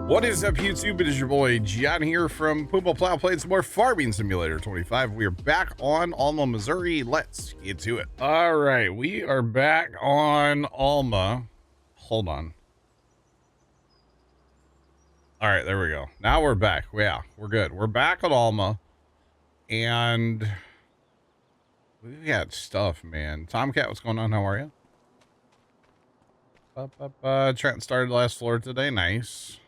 What is up, YouTube? It is your boy John here from Puma Plow, playing some more Farming Simulator 25. We are back on Alma, Missouri. Let's get to it. All right, we are back on Alma. Hold on. All right, there we go. Now we're back. Yeah, we're good. We're back at Alma, and we got stuff, man. Tomcat, what's going on? How are you? Trent started last floor today. Nice.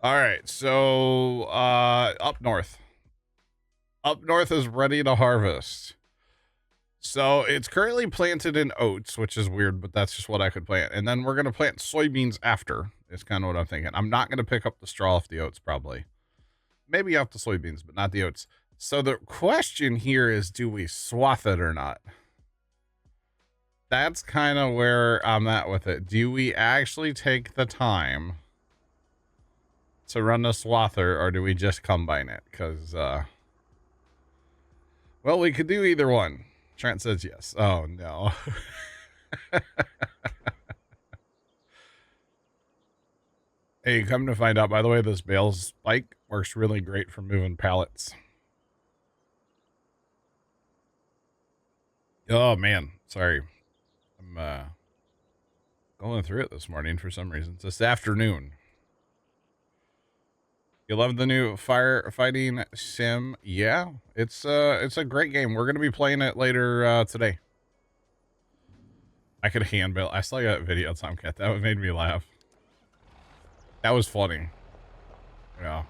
All right, so up north. Up north is ready to harvest. So it's currently planted in oats, which is weird, but that's just what I could plant. And then we're going to plant soybeans after, is kind of what I'm thinking. I'm not going to pick up the straw off the oats, probably. Maybe off the soybeans, but not the oats. So the question here is, do we swath it or not? That's kind of where I'm at with it. Do we actually take the time to run the swather, or do we just combine it? Because, well, we could do either one. Trent says yes. Oh, no. Hey, come to find out, by the way, this bale spike works really great for moving pallets. Oh, man. Sorry. I'm going through it this morning for some reason. It's this afternoon. You love the new firefighting sim? Yeah, it's a great game. We're gonna be playing it later today. I could hand build. I saw that video, Tomcat. That made me laugh. That was funny. Yeah.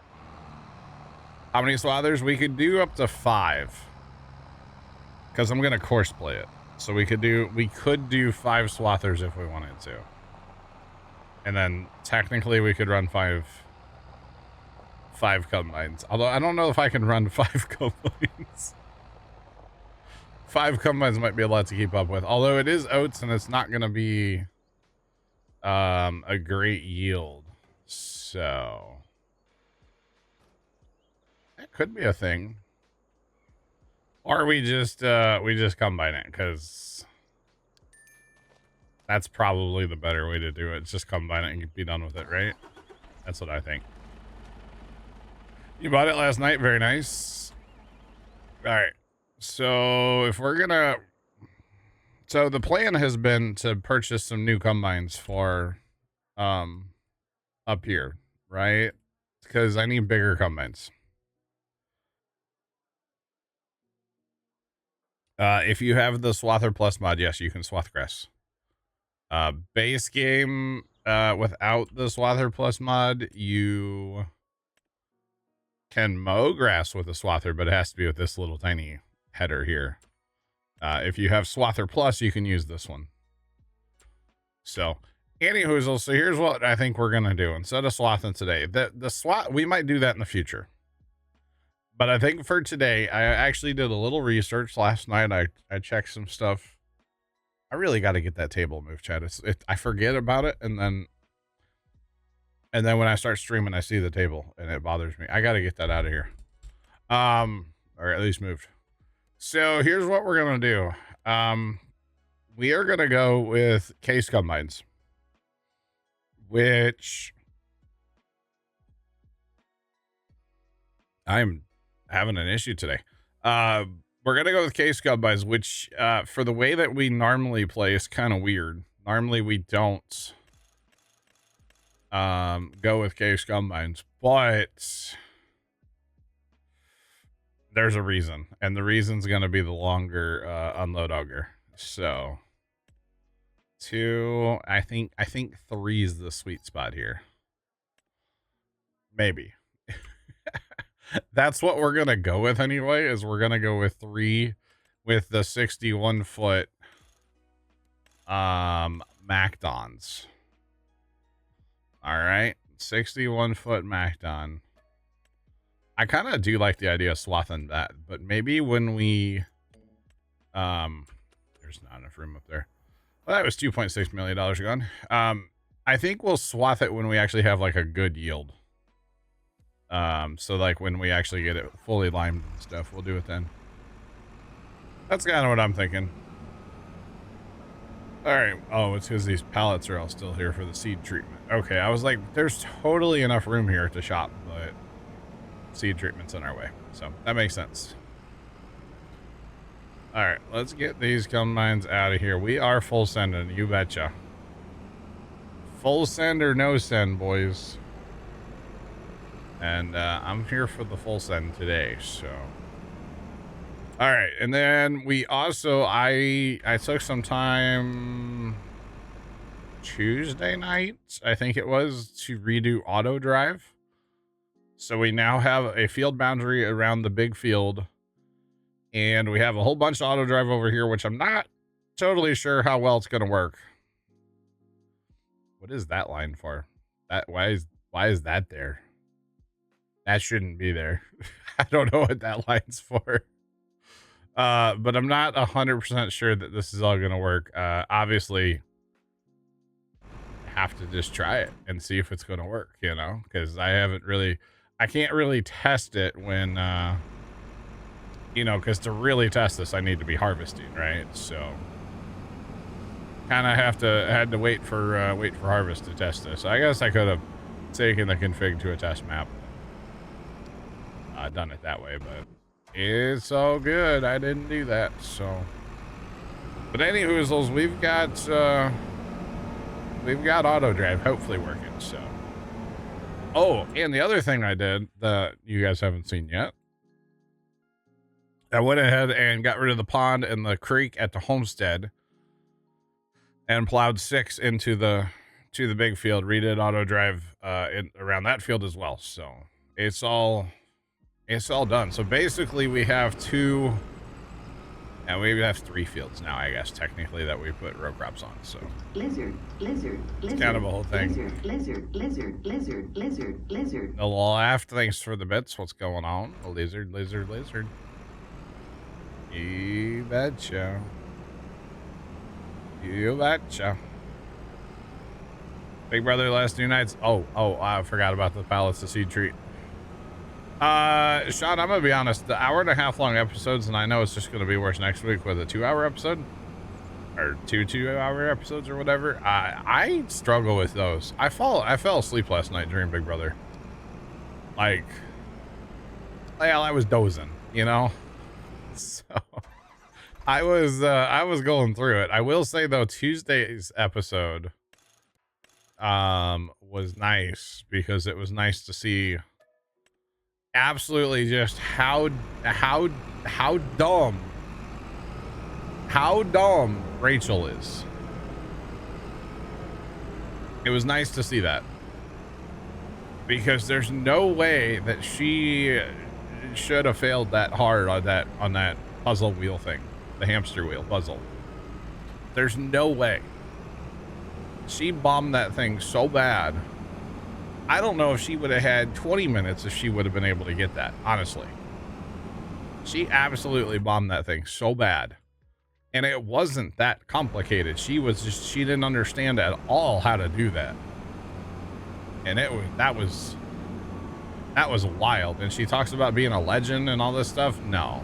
How many swathers? We could do up to 5. Because I'm gonna course play it. So we could do 5 swathers if we wanted to. And then technically we could run 5 combines. Although I don't know if I can run 5 combines. 5 combines might be a lot to keep up with. Although it is oats and it's not going to be a great yield. So that could be a thing. Or we just combine it, because that's probably the better way to do it. Just combine it and be done with it, right? That's what I think. You bought it last night. Very nice. All right. So if we're gonna, so the plan has been to purchase some new combines for, up here, right? Because I need bigger combines. If you have the Swather Plus mod, yes, you can swath grass. Base game, without the Swather Plus mod, you can mow grass with a swather, but it has to be with this little tiny header here. If you have Swather Plus, you can use this one. So, anywho, so here's what I think we're gonna do instead of swathing today. The swat, we might do that in the future, but I think for today, I actually did a little research last night. I checked some stuff. I really got to get that table moved, Chad. I forget about it, and then when I start streaming, I see the table and it bothers me. I got to get that out of here. Or at least moved. So here's what we're going to do. We are going to go with case combines, which I'm having an issue today. We're going to go with case combines, which, for the way that we normally play is kind of weird. Normally we don't go with case combines, but there's a reason, and the reason's going to be the longer unload auger. So 2, I think 3 is the sweet spot here. Maybe. That's what we're going to go with anyway, is we're going to go with 3 with the 61 foot Macdons. All right, 61 foot Macdon. I kind of do like the idea of swathing that, but maybe when we, there's not enough room up there. Well, that was $2.6 million gone. I think we'll swath it when we actually have like a good yield. So like when we actually get it fully limed and stuff, we'll do it then. That's kind of what I'm thinking. All right. Oh, it's because these pallets are all still here for the seed treatment. Okay, I was like, there's totally enough room here to shop, but seed treatment's in our way. So that makes sense. All right, let's get these combines out of here. We are full sending, you betcha. Full send or no send, boys. And I'm here for the full send today, so. All right, and then we also, I took some time Tuesday night, I think it was, to redo auto drive. So we now have a field boundary around the big field, and we have a whole bunch of auto drive over here, which I'm not totally sure how well it's going to work. What is that line for? That why is that there? That shouldn't be there. I don't know what that line's for. But I'm not 100% sure that this is all going to work. Obviously, have to just try it and see if it's going to work, you know, because I can't really test it when, you know, because to really test this, I need to be harvesting, right? So kind of had to wait for harvest to test this. I guess I could have taken the config to a test map, done it that way, but it's all good. I didn't do that, so. But anywhoozles, we've got auto drive hopefully working, so. Oh, and the other thing I did that you guys haven't seen yet, I went ahead and got rid of the pond and the creek at the homestead and plowed 6 into the big field, redid auto drive around that field as well. So it's all done. So basically we have 2 and we have 3 fields now, I guess, technically, that we put row crops on. So lizard, it's kind of a whole thing. Lizard. A laugh, thanks for the bits. What's going on? A lizard. You betcha. Big brother last 2 nights. Oh, I forgot about the pallets to seed treat. Sean, I'm gonna be honest, the 1.5 hour long episodes, and I know it's just gonna be worse next week with a 2-hour episode or 2-2-hour episodes or whatever. I struggle with those. I fell asleep last night during Big Brother. Like, well, I was dozing, you know? So I was going through it. I will say though, Tuesday's episode was nice because it was nice to see absolutely just how dumb Rachel is. It was nice to see that, because there's no way that she should have failed that hard on that puzzle wheel thing, the hamster wheel puzzle. There's no way. She bombed that thing so bad. I don't know if she would have had 20 minutes if she would have been able to get that, honestly. She absolutely bombed that thing so bad. And it wasn't that complicated. She didn't understand at all how to do that. And that was wild. And she talks about being a legend and all this stuff. No,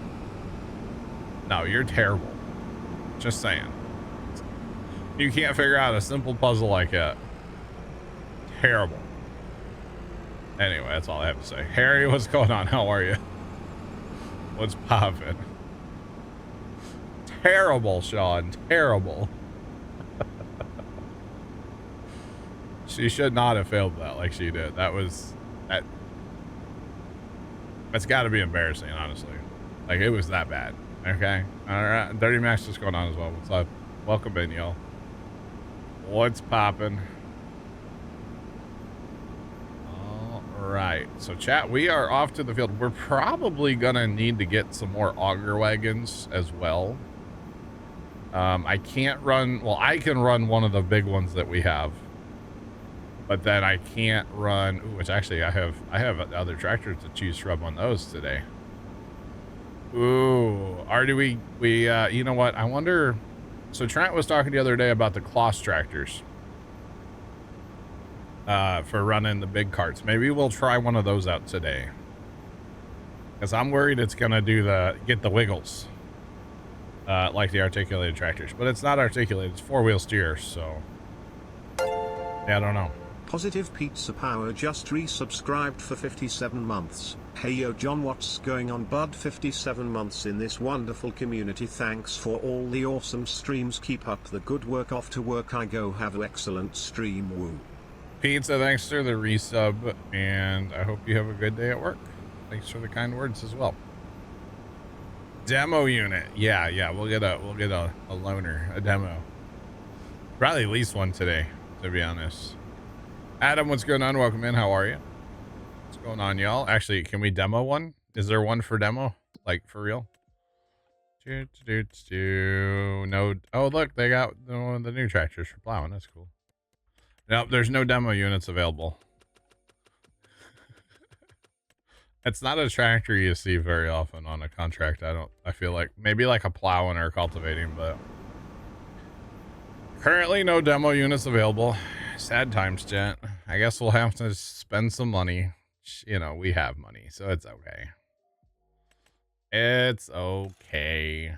you're terrible. Just saying. You can't figure out a simple puzzle like that. Terrible. Anyway, that's all I have to say. Harry, what's going on? How are you? What's poppin'? Terrible, Sean. Terrible. She should not have failed that like she did. That's got to be embarrassing, honestly. Like, it was that bad. Okay? All right. Dirty Max, what's going on as well? What's up? Welcome in, y'all. What's poppin'? Right, so chat, we are off to the field. We're probably gonna need to get some more auger wagons as well. I can't run, well, I can run one of the big ones that we have, but then I can't run, which actually I have other tractors to choose from on those today. Ooh, or do we you know what, I wonder, so Trent was talking the other day about the Kloss tractors. For running the big carts. Maybe we'll try one of those out today, because I'm worried it's gonna get the wiggles. like the articulated tractors, but it's not articulated. It's four-wheel steer, so yeah, I don't know. Positive Pizza Power just resubscribed for 57 months. Hey yo John, what's going on bud? 57 months in this wonderful community. Thanks for all the awesome streams. Keep up the good work. Off to work I go. Have an excellent stream. Woo. Pizza, thanks for the resub, and I hope you have a good day at work. Thanks for the kind words as well. Demo unit. Yeah, we'll get a loaner, a demo. Probably at least one today, to be honest. Adam, what's going on? Welcome in. How are you? What's going on, y'all? Actually, can we demo one? Is there one for demo? Like, for real? No. Oh, look, they got one of the new tractors for plowing. That's cool. Nope, there's no demo units available. It's not a tractor you see very often on a contract. I feel like maybe like a plowing or cultivating, but currently no demo units available. Sad times, gent. I guess we'll have to spend some money. You know, we have money, so it's okay. It's okay.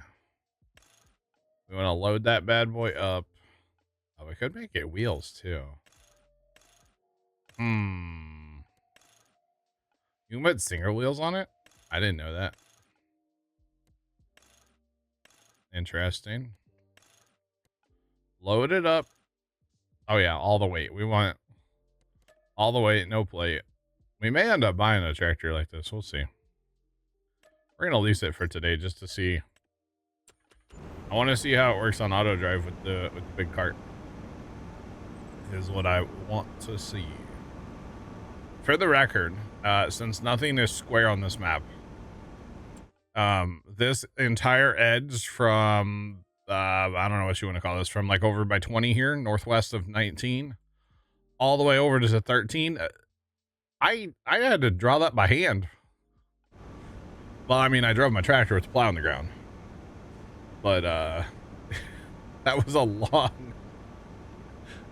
We want to load that bad boy up. Oh, we could make it wheels too. You can put single wheels on it? I didn't know that. Interesting. Load it up. Oh yeah, all the weight. We want all the weight, no plate. We may end up buying a tractor like this. We'll see. We're going to lease it for today just to see. I want to see how it works on auto drive with the big cart. Is what I want to see. For the record, since nothing is square on this map, this entire edge from I don't know what you want to call this, from like over by 20 here, northwest of 19, all the way over to 13. I had to draw that by hand. Well, I mean, I drove my tractor with the plow on the ground, but that was a long,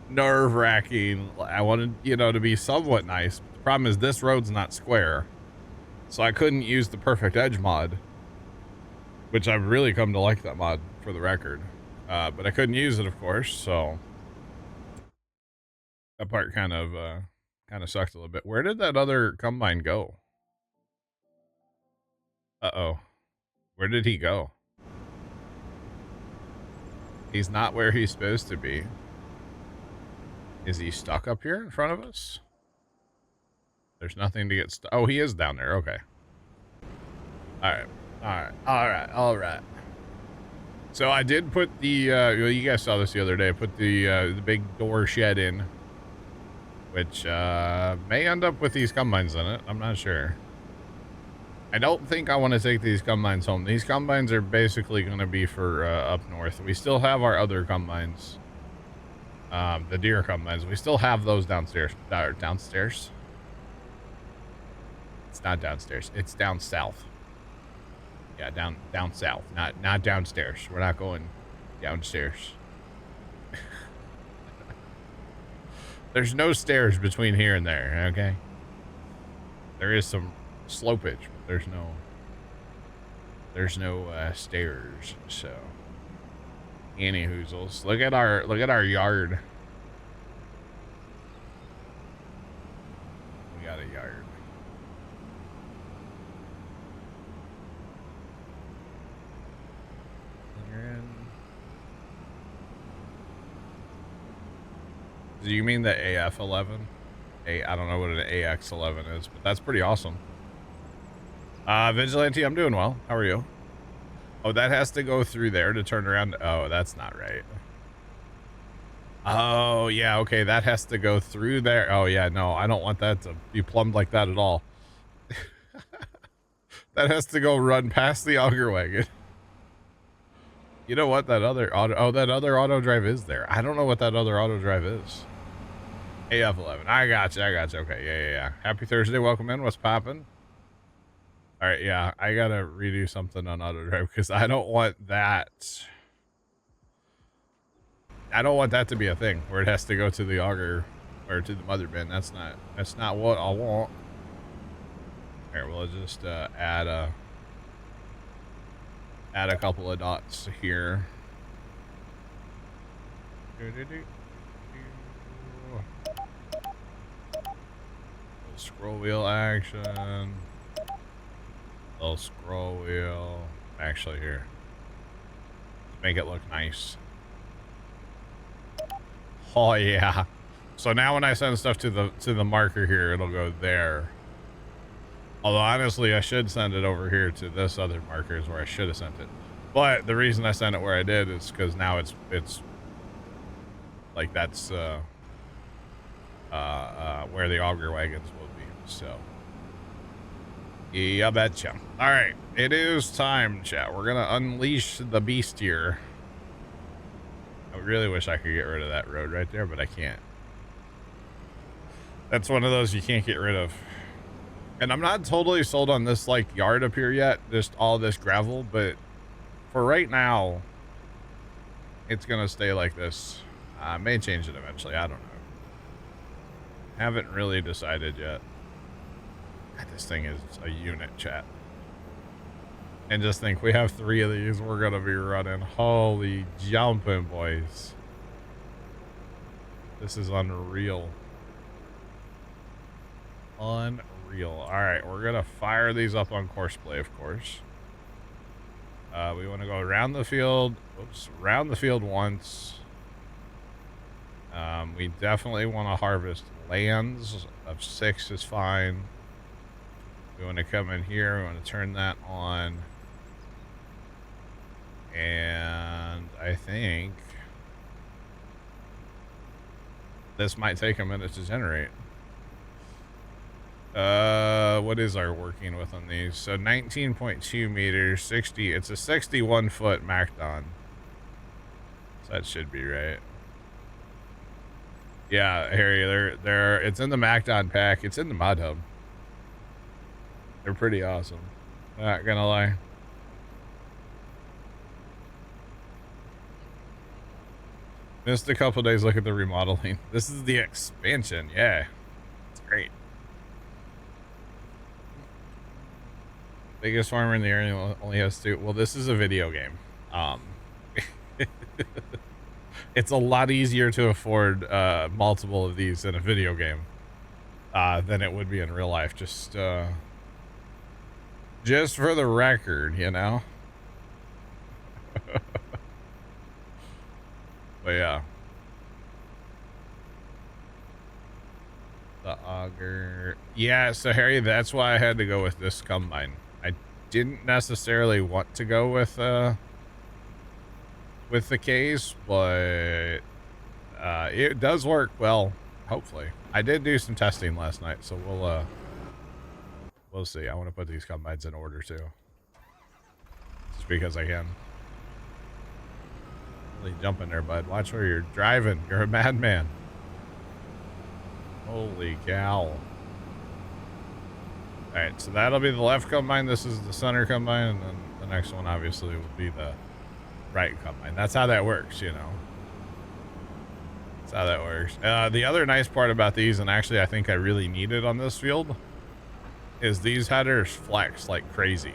nerve-wracking. I wanted, you know, to be somewhat nice. The problem is this road's not square, so I couldn't use the perfect edge mod, which I've really come to like that mod, for the record. But I couldn't use it, of course, so that part kind of sucked a little bit. Where did that other combine go? Uh-oh. Where did he go? He's not where he's supposed to be. Is he stuck up here in front of us? There's nothing to get stuck. Oh, he is down there. Okay. All right. So I did put the, well, you guys saw this the other day. I put the big door shed in, which may end up with these combines in it. I'm not sure. I don't think I want to take these combines home. These combines are basically going to be for up north. We still have our other combines. The deer combines. We still have those downstairs. Downstairs? It's not downstairs. It's down south. Yeah, down south. Not downstairs. We're not going downstairs. There's no stairs between here and there, okay? There is some slopage, but there's no stairs, so any hoozles. Look at our yard. We got a yard. Do you mean the AF11? I don't know what an AX11 is, but that's pretty awesome. Vigilante, I'm doing well. How are you? Oh, that has to go through there to turn around. Oh, that's not right. Oh, yeah, okay, that has to go through there. Oh, yeah, no, I don't want that to be plumbed like that at all. That has to go run past the auger wagon. You know what? That other auto drive is there. I don't know what that other auto drive is. AF11. I got you. Okay, yeah. Happy Thursday. Welcome in. What's poppin'? All right, yeah. I gotta redo something on auto drive because I don't want that. I don't want that to be a thing where it has to go to the auger or to the mother bin. That's not what I want. All right, we'll just add a add a couple of dots here. Scroll wheel action. Little scroll wheel. Actually, here. Make it look nice. Oh yeah. So now when I send stuff to the marker here, it'll go there. Although honestly, I should send it over here to this other marker is where I should have sent it. But the reason I sent it where I did is because now it's like that's where the auger wagons will be. So yeah, betcha. All right, it is time, chat. We're gonna unleash the beast here. I really wish I could get rid of that road right there, but I can't. That's one of those you can't get rid of. And I'm not totally sold on this like yard up here yet, just all this gravel, but for right now, it's gonna stay like this. I may change it eventually, I don't know. Haven't really decided yet. God, this thing is a unit, chat. And just think, we have 3 of these we're gonna be running. Holy jumping, boys. This is unreal. Unreal. All right, we're gonna fire these up on course play, of course. We want to go around the field. Oops, around the field once. We definitely want to harvest lands of 6 is fine. We want to come in here. We want to turn that on. And I think this might take a minute to generate. What is our working with on these? So 19.2 meters, 60. It's a 61 foot Macdon. So that should be right. Yeah, Harry, they're it's in the Macdon pack. It's in the mod hub. They're pretty awesome. Not gonna lie. Missed a couple days. Look at the remodeling. This is the expansion. Yeah, it's great. Biggest farmer in the area only has 2. Well, this is a video game. It's a lot easier to afford multiple of these in a video game than it would be in real life. Just for the record, you know. But yeah. The auger. Yeah, so Harry, that's why I had to go with this combine. I didn't necessarily want to go with the case, but it does work well, hopefully. I did do some testing last night, so we'll see. I want to put these combines in order too. Just because I can. Really jump in there, bud. Watch where you're driving. You're a madman. Holy cow. Alright, so that'll be the left combine. This is the center combine, and then the next one obviously will be the right combine. That's how that works, you know. That's how that works. The other nice part about these, and actually I think I really need it on this field, is these headers flex like crazy.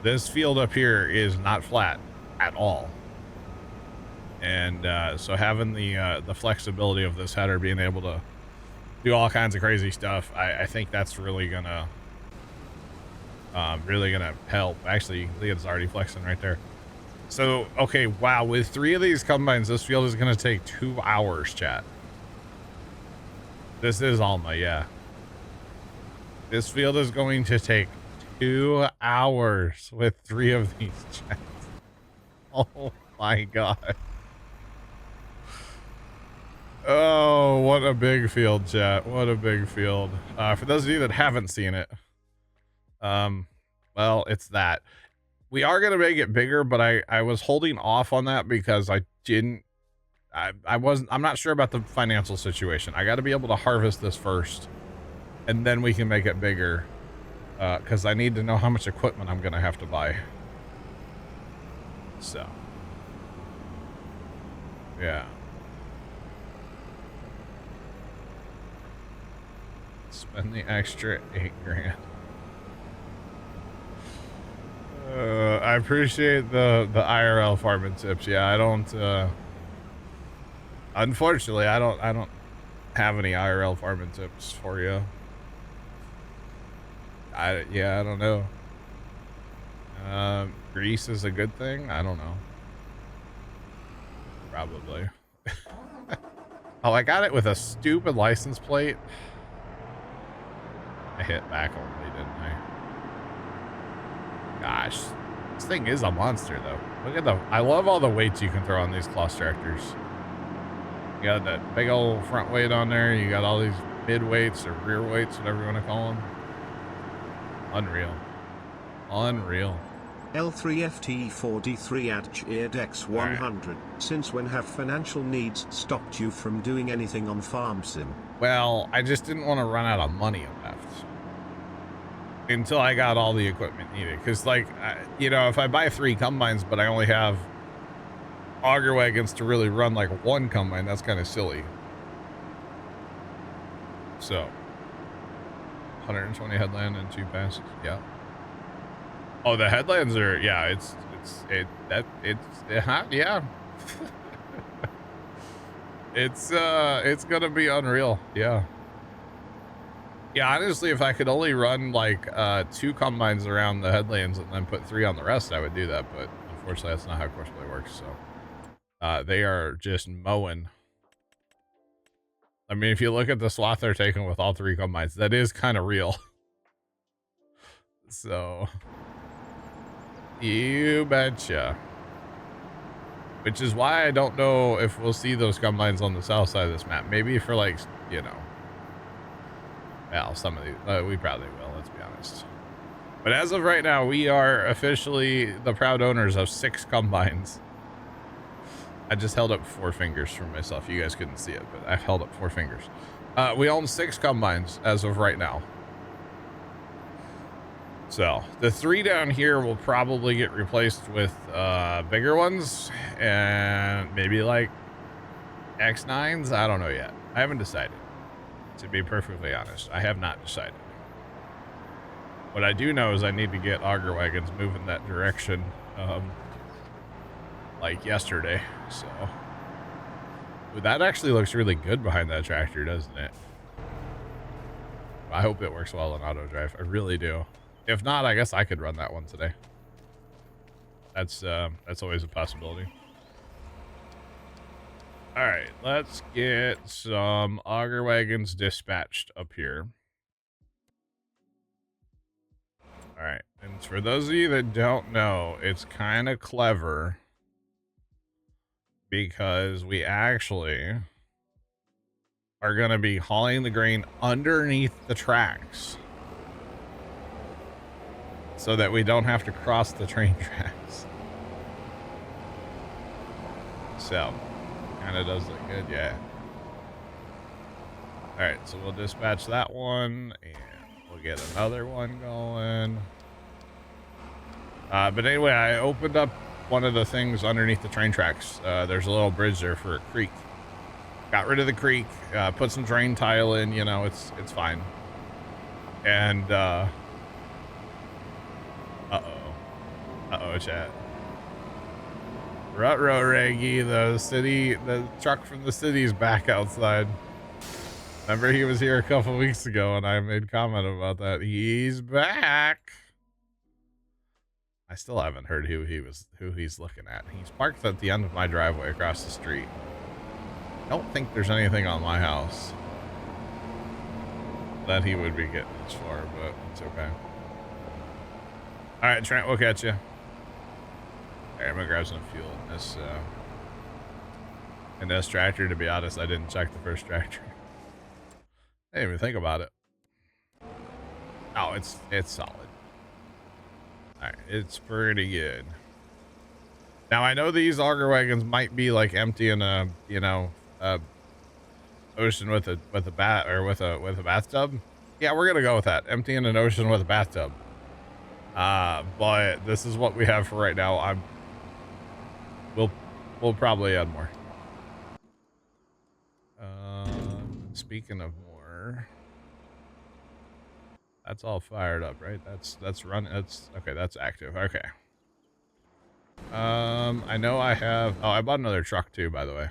This field up here is not flat at all. And so having the flexibility of this header, being able to do all kinds of crazy stuff, I think that's really gonna help. Actually, you can see it's already flexing right there. So okay, wow, with 3 of these combines, this field is gonna take 2 hours, chat. This is Alma, yeah. This field is going to take 2 hours with 3 of these, chat. Oh my god. Oh, what a big field, chat. What a big field. For those of you that haven't seen it, well, it's that. We are going to make it bigger, but I was holding off on that because I'm not sure about the financial situation. I got to be able to harvest this first, and then we can make it bigger, because I need to know how much equipment I'm going to have to buy. So, yeah. Spend the extra $8 grand. I appreciate the IRL farming tips. Yeah, I don't unfortunately I don't have any IRL farming tips for you. I don't know. Grease is a good thing? I don't know. Probably. Oh, I got it with a stupid license plate. I hit back only, didn't I? Gosh. This thing is a monster, though. Look at I love all the weights you can throw on these Kloss tractors. You got that big old front weight on there. You got all these mid weights or rear weights, whatever you want to call them. Unreal. Unreal. L3FT4D3 at Cheerdex 100. Right. Since when have financial needs stopped you from doing anything on Farm Sim? Well, I just didn't want to run out of money left until I got all the equipment needed. Because, like, you know, if I buy 3 combines, but I only have auger wagons to really run like one combine, that's kind of silly. So, 120 headland and 2 passes. Yeah. Oh, the headlands are, yeah, yeah. It's gonna be unreal. Yeah. Yeah, honestly, if I could only run like 2 combines around the headlands and then put 3 on the rest, I would do that. But unfortunately, that's not how Courseplay works. So they are just mowing. I mean, if you look at the swath they're taking with all 3 combines, that is kind of real. So you betcha. Which is why I don't know if we'll see those combines on the south side of this map. Maybe for like, you know, well, some of these, we probably will, let's be honest. But as of right now, we are officially the proud owners of 6 combines. I just held up 4 fingers for myself. You guys couldn't see it, but I've held up 4 fingers. We own 6 combines as of right now. So the 3 down here will probably get replaced with bigger ones and maybe like X9s. I don't know yet. I haven't decided, to be perfectly honest. I have not decided. What I do know is I need to get auger wagons moving that direction like yesterday. So well, that actually looks really good behind that tractor, doesn't it? I hope it works well in auto drive. I really do. If not, I guess I could run that one today. That's always a possibility. All right, let's get some auger wagons dispatched up here. All right, and for those of you that don't know, it's kind of clever because we actually are going to be hauling the grain underneath the tracks so that we don't have to cross the train tracks. So, kind of does look good, yeah. All right, so we'll dispatch that one, and we'll get another one going. But anyway, I opened up one of the things underneath the train tracks. There's a little bridge there for a creek. Got rid of the creek, put some drain tile in, you know, it's fine. And, uh-oh, chat. Ruh-roh, Reggie, the truck from the city's back outside. Remember he was here a couple weeks ago and I made comment about that. He's back. I still haven't heard who he's looking at. He's parked at the end of my driveway across the street. I don't think there's anything on my house that he would be getting this far, but it's okay. All right, Trent, we'll catch you. All right, I'm gonna grab some fuel in this tractor. To be honest, I didn't check the first tractor. I didn't even think about it. Oh, it's solid. All right, it's pretty good. Now I know these auger wagons might be like emptying a, you know, ocean with a bathtub. Yeah, we're gonna go with that. Emptying an ocean with a bathtub. But this is what we have for right now. We'll probably add more. Speaking of more, that's all fired up, right? That's running. That's okay. That's active. Okay. I know I have... Oh, I bought another truck too, by the way.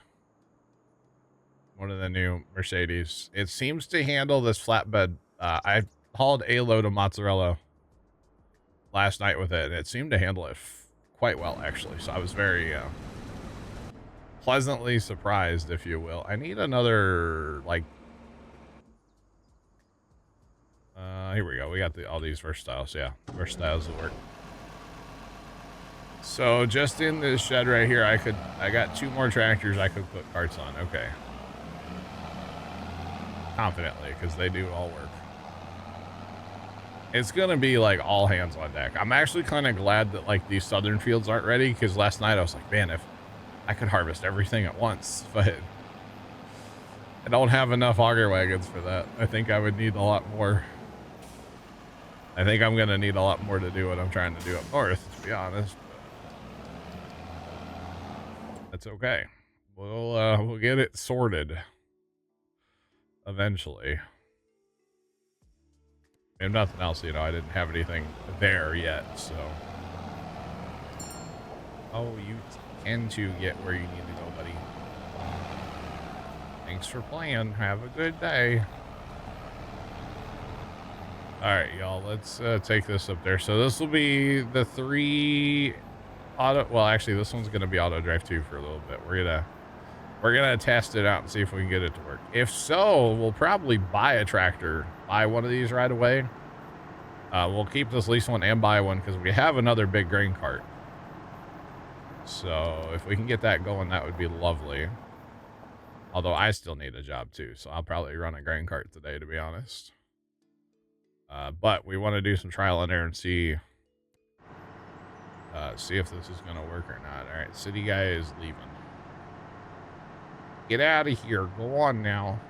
One of the new Mercedes. It seems to handle this flatbed. I hauled a load of mozzarella last night with it, and it seemed to handle it quite well, actually. So I was very pleasantly surprised, if you will. I need another, like... here we go. We got all these Versastyles. Yeah, Versastyles will work. So just in this shed right here, I got 2 more tractors I could put carts on. Okay. Confidently, because they do all work. It's gonna be like all hands on deck. I'm actually kind of glad that like these southern fields aren't ready, because last night I was like, man, if I could harvest everything at once, but I don't have enough auger wagons for that. I think I would need a lot more. I think I'm gonna need a lot more to do what I'm trying to do up north, to be honest. But that's okay. We'll get it sorted eventually. If nothing else, you know, I didn't have anything there yet, so. Oh, you tend to get where you need to go, buddy. Thanks for playing. Have a good day. All right, y'all, let's take this up there. So this will be the 3 auto. Well, actually, this one's going to be auto drive too for a little bit. We're gonna test it out and see if we can get it to work. If so, we'll probably buy a tractor, buy one of these right away. We'll keep this lease one and buy one because we have another big grain cart. So if we can get that going, that would be lovely. Although I still need a job too, so I'll probably run a grain cart today, to be honest. But we want to do some trial in there and see if this is gonna work or not. All right, city guy is leaving. Get out of here. Go on now.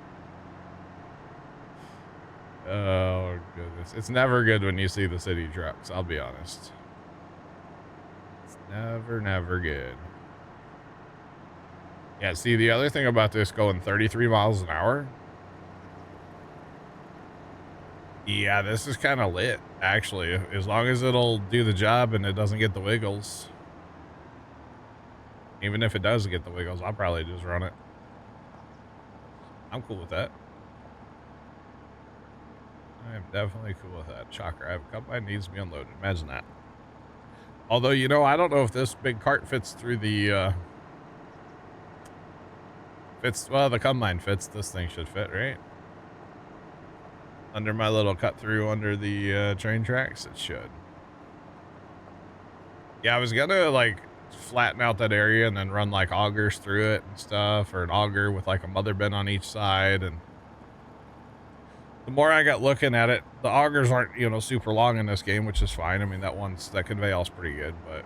Oh, goodness. It's never good when you see the city trucks, I'll be honest. It's never good. Yeah, see, the other thing about this going 33 miles an hour. Yeah, this is kind of lit, actually. As long as it'll do the job and it doesn't get the wiggles. Even if it does get the wiggles, I'll probably just run it. I'm cool with that. I am definitely cool with that. Shocker. I have a combine needs to be unloaded. Imagine that. Although, you know, I don't know if this big cart fits through the, well, the combine fits. This thing should fit, right? Under my little cut through under the train tracks, it should. Yeah, I was gonna, like, flatten out that area and then run, like, augers through it and stuff, or an auger with, like, a mother bin on each side, and the more I got looking at it, the augers aren't, you know, super long in this game, which is fine. I mean, that conveyor's pretty good, but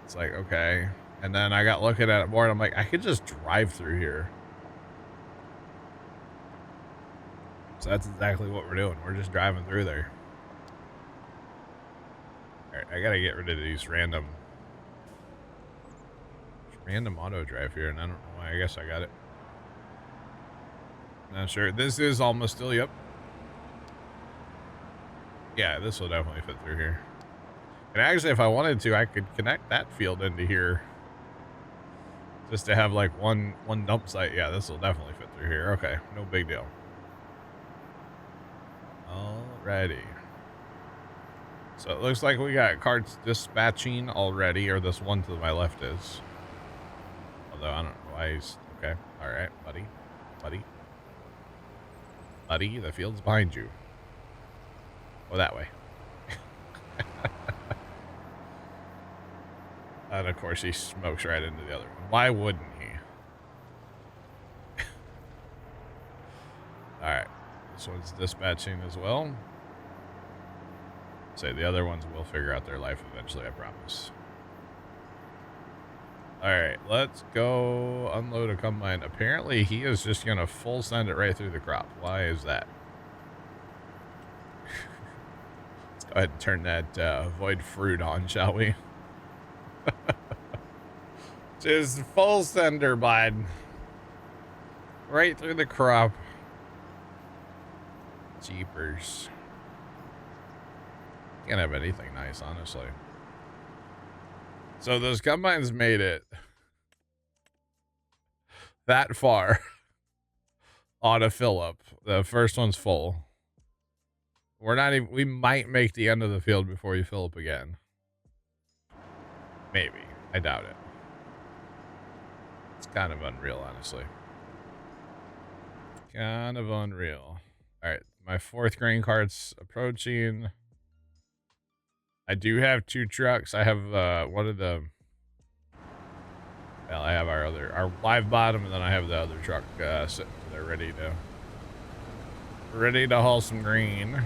it's like, okay. And then I got looking at it more and I'm like, I could just drive through here. So that's exactly what we're doing. We're just driving through there. All right, I gotta get rid of these random auto drive here, and I don't know why. I guess I got it. Not sure. This is almost still, yep. Yeah, this will definitely fit through here. And actually, if I wanted to, I could connect that field into here. Just to have like one dump site. Yeah, this will definitely fit through here. Okay, no big deal. Alrighty. So it looks like we got carts dispatching already, or this one to my left is. Although I don't know why he's... Okay, alright, buddy. Buddy, the field's behind you. Go that way. And of course he smokes right into the other one. Why wouldn't he? Alright. This one's dispatching as well. Say the other ones will figure out their life eventually, I promise. Alright, let's go unload a combine. Apparently he is just gonna full send it right through the crop. Why is that? Let's go ahead and turn that void fruit on, shall we? Just full sender, bud. Right through the crop. Jeepers. Can't have anything nice, honestly. So those combines made it that far on a fill up. The first one's full. We're not even, we might make the end of the field before you fill up again. Maybe. I doubt it. It's kind of unreal, honestly. Kind of unreal. All right. My 4th grain cart's approaching. I do have 2 trucks. I have one of the, well, I have our live bottom, and then I have the other truck sitting there ready to haul some grain.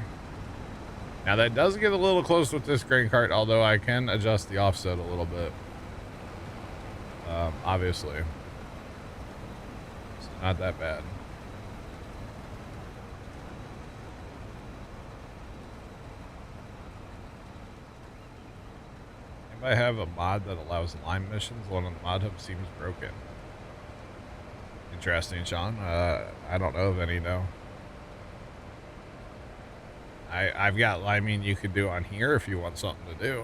Now that does get a little close with this grain cart, although I can adjust the offset a little bit. Obviously. It's not that bad. I have a mod that allows lime missions. One on the mod hub seems broken. Interesting, Sean. I don't know of any, no. I've got liming you could do on here if you want something to do.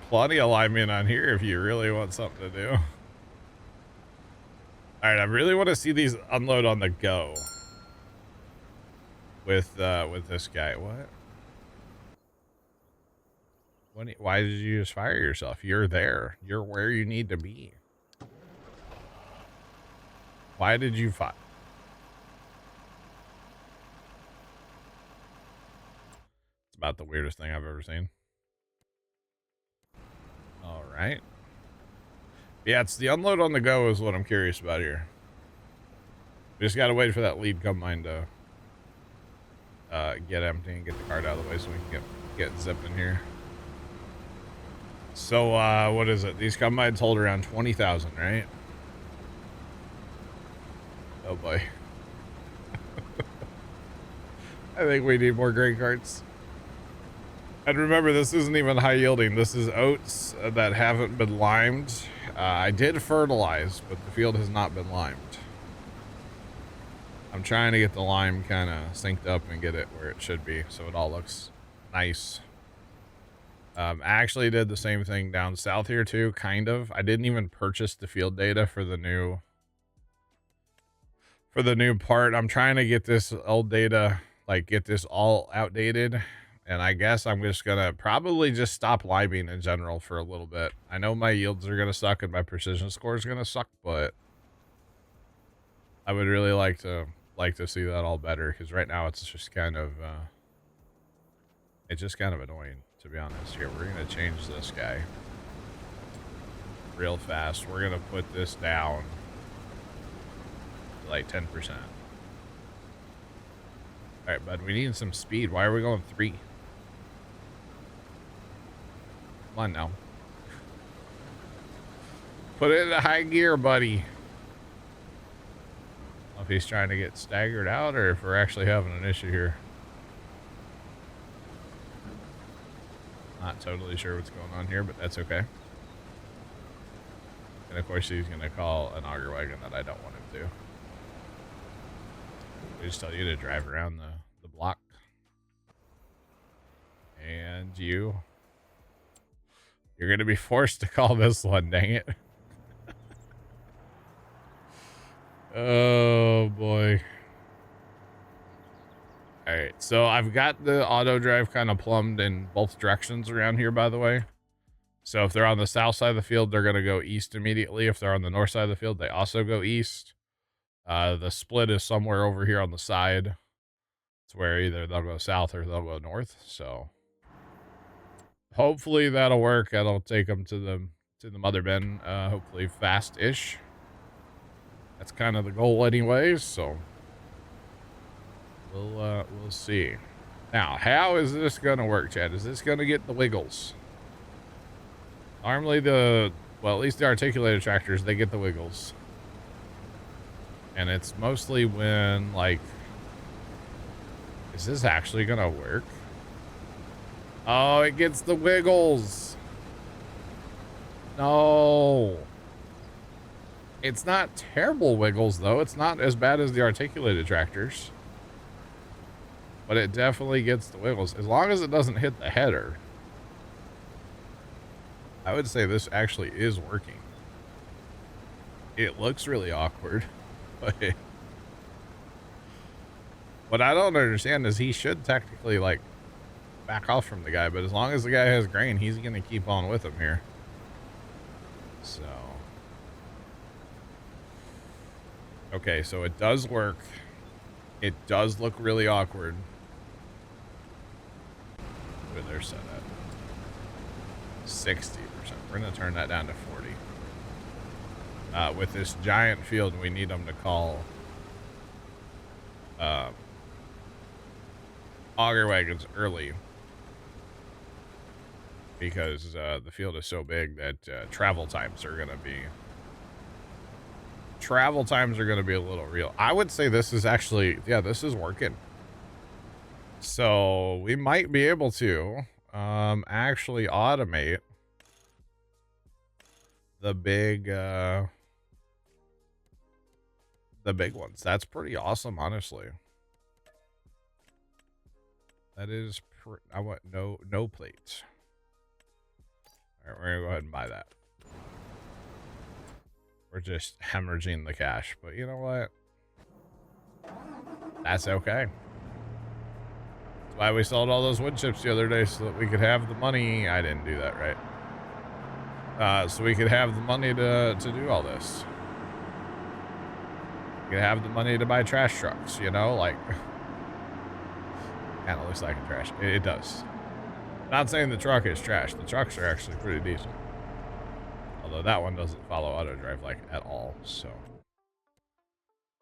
Plenty of liming on here if you really want something to do. All right, I really want to see these unload on the go. With this guy. What? Why did you just fire yourself? You're there. You're where you need to be. Why did you fire? It's about the weirdest thing I've ever seen. All right. Yeah, it's the unload on the go is what I'm curious about here. We just got to wait for that lead combine to get empty and get the cart out of the way so we can get zipping here. So, what is it? These combines hold around 20,000, right? Oh boy. I think we need more grain carts. And remember, this isn't even high yielding. This is oats that haven't been limed. I did fertilize, but the field has not been limed. I'm trying to get the lime kind of synced up and get it where it should be, so it all looks nice. I actually did the same thing down south here too, kind of. I didn't even purchase the field data for the new part. I'm trying to get this old data, like get this all outdated. And I guess I'm just gonna probably just stop liming in general for a little bit. I know my yields are gonna suck and my precision score is gonna suck, but I would really like to see that all better, because right now it's just kind of annoying, to be honest. Here, we're gonna change this guy real fast. We're gonna put this down to like 10%. All right, bud, we need some speed. Why are we going 3? Come on now. Put it in high gear, buddy. I don't know if he's trying to get staggered out or if we're actually having an issue here. Not totally sure what's going on here, but that's okay. And of course he's going to call an auger wagon that I don't want him to. We just tell you to drive around the block. And you're going to be forced to call this one, dang it. Oh boy. All right, so I've got the auto drive kind of plumbed in both directions around here, by the way. So if they're on the south side of the field, they're going to go east immediately. If they're on the north side of the field, they also go east. The split is somewhere over here on the side. It's where either they'll go south or they'll go north. So hopefully that'll work. That'll take them to the mother bin, hopefully fast-ish. That's kind of the goal anyways, so we'll see. Now, how is this going to work, Chad? Is this going to get the wiggles? Normally well, at least the articulated tractors, they get the wiggles. And it's mostly when, like, is this actually going to work? Oh, it gets the wiggles. No. It's not terrible wiggles, though. It's not as bad as the articulated tractors. but it definitely gets the wiggles. As long as it doesn't hit the header, I would say this actually is working. It looks really awkward, but what I don't understand is he should technically, like, back off from the guy, but as long as the guy has grain, he's going to keep on with him here. So, okay, so it does work. It does look really awkward. Where they're set at 60%. We're going to turn that down to 40. With this giant field, we need them to call auger wagons early, because the field is so big that travel times are going to be a little real. I would say this is actually, yeah, this is working. So we might be able to actually automate the big ones. That's pretty awesome, honestly. That is I want no plates. All right, we're gonna go ahead and buy that. We're just hemorrhaging the cash, but you know what? That's okay. That's why we sold all those wood chips the other day, so that we could have the money. I didn't do that right. So we could have the money to do all this. We could have the money to buy trash trucks, you know, like. Kind of looks like a trash. It does. Not saying the truck is trash. The trucks are actually pretty decent. Although that one doesn't follow auto drive like at all. So,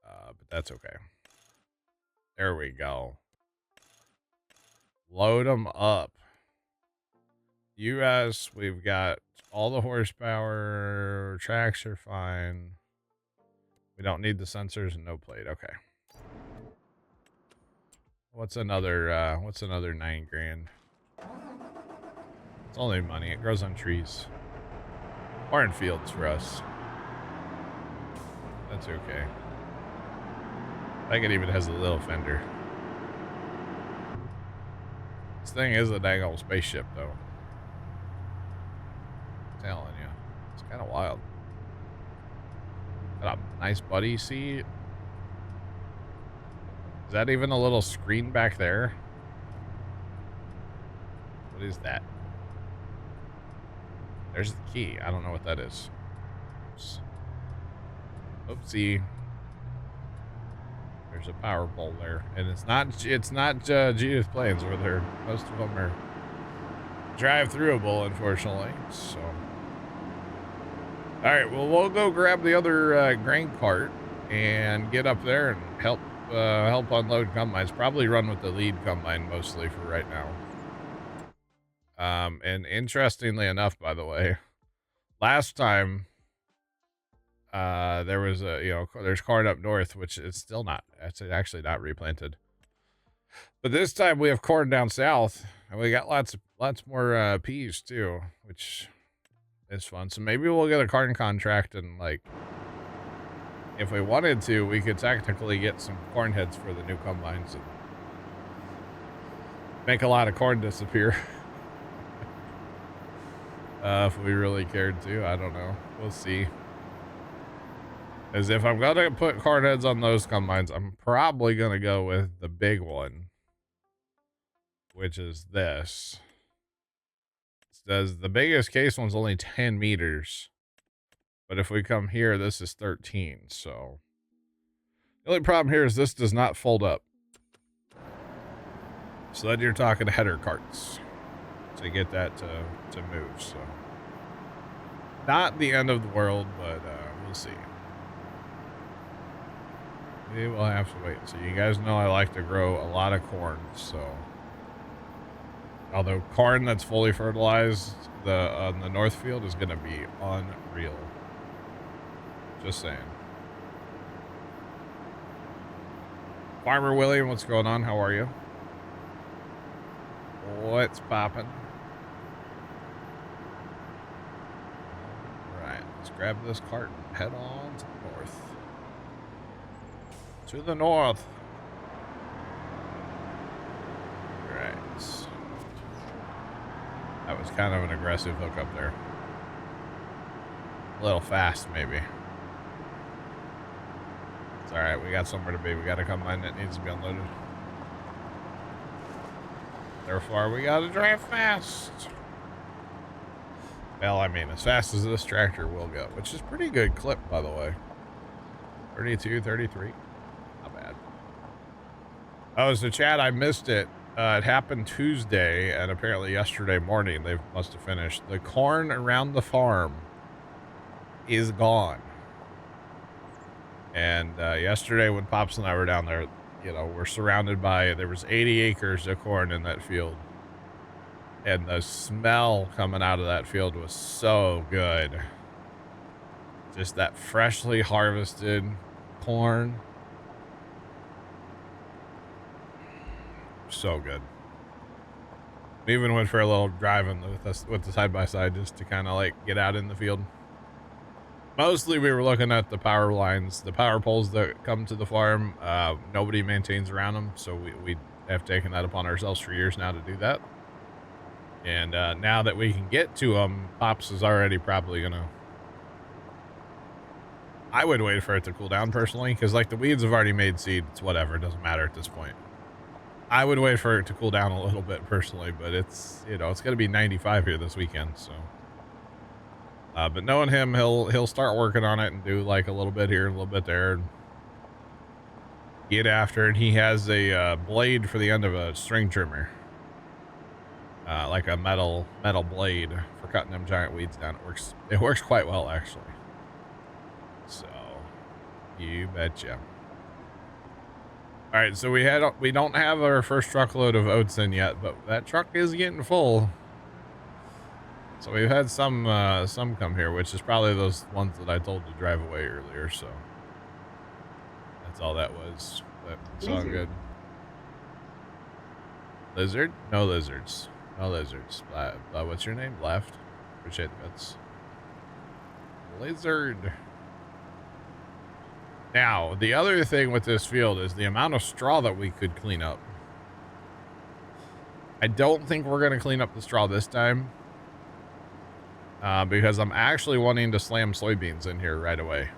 but that's okay. There we go. Load them up. US, we've got all the horsepower. Tracks are fine. We don't need the sensors and no plate. Okay. What's another 9 grand? It's only money. It grows on trees. Or in fields for us. That's okay. I think it even has a little fender. This thing is a dang old spaceship, though. I'm telling you. It's kind of wild. Got a nice buddy seat. Is that even a little screen back there? What is that? There's the key. I don't know what that is. Oops. Oopsie. There's a power pole there, and it's not Judith Plains where they're most of them are drive-throughable, unfortunately. So, all right. Well, we'll go grab the other grain cart and get up there and help unload combines. Probably run with the lead combine mostly for right now. And interestingly enough, by the way, last time, there was there's corn up north, which it's still not, it's actually not replanted. But this time we have corn down south, and we got lots more, peas too, which is fun. So maybe we'll get a corn contract, and like, if we wanted to, we could technically get some corn heads for the new combines and make a lot of corn disappear. If we really cared to, I don't know. We'll see. As if I'm gonna put corn heads on those combines, I'm probably gonna go with the big one, which is this. It says the biggest case one's only 10 meters, but if we come here, this is 13. So the only problem here is this does not fold up. So then you're talking header carts to get that to move. So not the end of the world, but we'll see. We will have to wait. So you guys know I like to grow a lot of corn. So although corn that's fully fertilized on the north field is going to be unreal. Just saying. Farmer William, what's going on? How are you? What's poppin'? Alright, let's grab this cart and head on to the north. To the north. was kind of an aggressive hook up there. A little fast, maybe. It's all right. We got somewhere to be. We got a combine that needs to be unloaded. Therefore, we got to drive fast. Well, I mean, as fast as this tractor will go, which is pretty good clip, by the way. 32, 33. Not bad. Oh, so Chad, I missed it. It happened Tuesday, and apparently yesterday morning they must have finished. The corn around the farm is gone. And yesterday when Pops and I were down there, you know, we're surrounded by, there was 80 acres of corn in that field. And the smell coming out of that field was so good. Just that freshly harvested corn. So good. We even went for a little drive with the side-by-side just to kind of like get out in the field. Mostly we were looking at the power lines, the power poles that come to the farm. Nobody maintains around them, so we have taken that upon ourselves for years now to do that. And now that we can get to them, Pops is already probably gonna... I would wait for it to cool down personally, because like the weeds have already made seed. It's whatever, it doesn't matter at this point. I would wait for it to cool down a little bit personally, but it's, you know, it's gonna be 95 here this weekend, so... but knowing him, he'll start working on it and do like a little bit here, a little bit there, and get after it. He has a blade for the end of a string trimmer, like a metal blade for cutting them giant weeds down. It works quite well actually. So you betcha. All right, so we don't have our first truckload of oats in yet, but that truck is getting full. So we've had some come here, which is probably those ones that I told to drive away earlier. So that's all that was. But it's all good. Lizard? No lizards. No lizards. What's your name? Left. Appreciate the bits. Lizard. Now, the other thing with this field is the amount of straw that we could clean up. I don't think we're going to clean up the straw this time. Because I'm actually wanting to slam soybeans in here right away.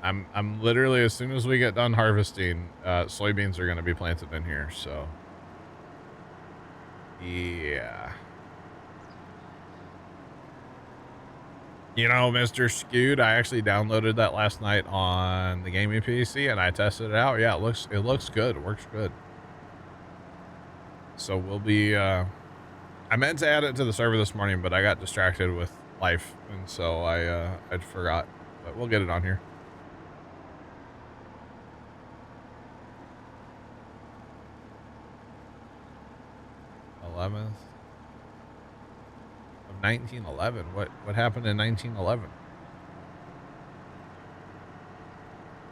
I'm literally, as soon as we get done harvesting, soybeans are going to be planted in here, so. Yeah. You know, Mr. Skewed, I actually downloaded that last night on the gaming PC and I tested it out. Yeah, it looks good. It works good. So we'll be, I meant to add it to the server this morning, but I got distracted with life, and so I forgot. But we'll get it on here. of 1911. What happened in 1911?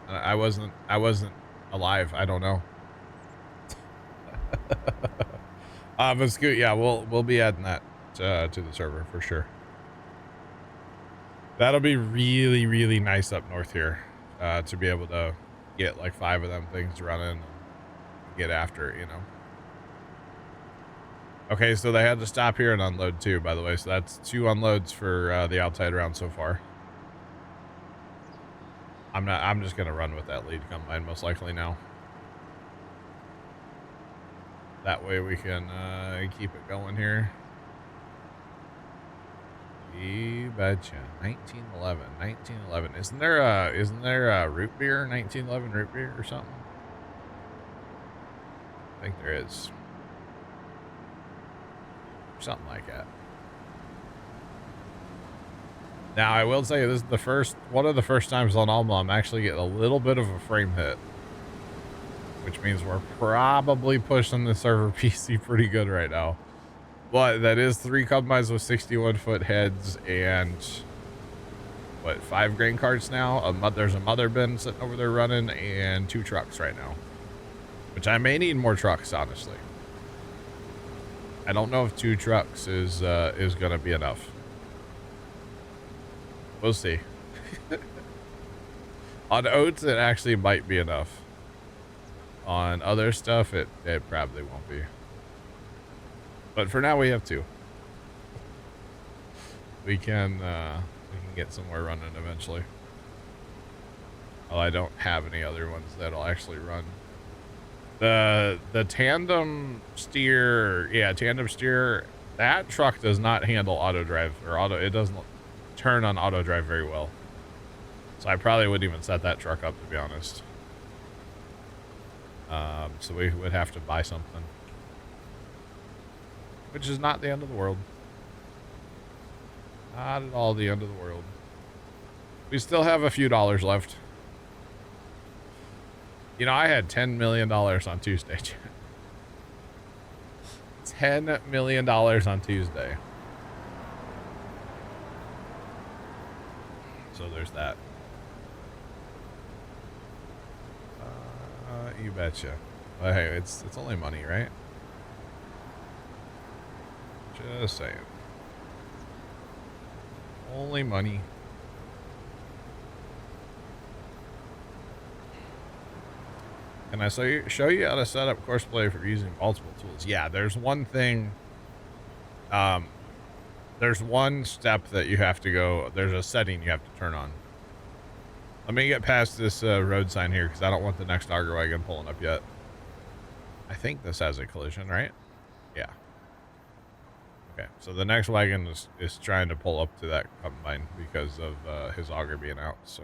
I wasn't alive. I don't know. But Scoot, yeah, we'll be adding that to the server for sure. That'll be really, really nice up north here, to be able to get like 5 of them things running and get after it, you know. Okay, so they had to stop here and unload too, by the way. So that's 2 unloads for the outside round so far. I'm just gonna run with that lead combine most likely now. That way we can keep it going here. You betcha. 1911. Isn't there a root beer? 1911 root beer or something? I think there is. Something like that. Now I will say this is one of the first times on Alma I'm actually getting a little bit of a frame hit, which means we're probably pushing the server PC pretty good right now. But that is 3 combines with 61-foot heads and what, 5 grain carts now. There's a mother bin sitting over there running and 2 trucks right now, which I may need more trucks, honestly. I don't know if 2 trucks is gonna be enough. We'll see. On oats, it actually might be enough. On other stuff, it probably won't be. But for now, we have 2. we can get somewhere running eventually. Well, I don't have any other ones that'll actually run. The tandem steer, yeah, tandem steer, that truck does not handle auto drive or it doesn't turn on auto drive very well. So I probably wouldn't even set that truck up, to be honest. So we would have to buy something, which is not the end of the world. Not at all the end of the world. We still have a few dollars left. You know, I had $10 million on Tuesday. $10 million on Tuesday. So there's that. You betcha. Well, hey, it's only money, right? Just saying. Only money. Can I show you how to set up Courseplay for using multiple tools? Yeah, there's one thing. There's one step that you have to go. There's a setting you have to turn on. Let me get past this road sign here because I don't want the next auger wagon pulling up yet. I think this has a collision, right? Yeah. Okay, so the next wagon is trying to pull up to that combine because of his auger being out. So,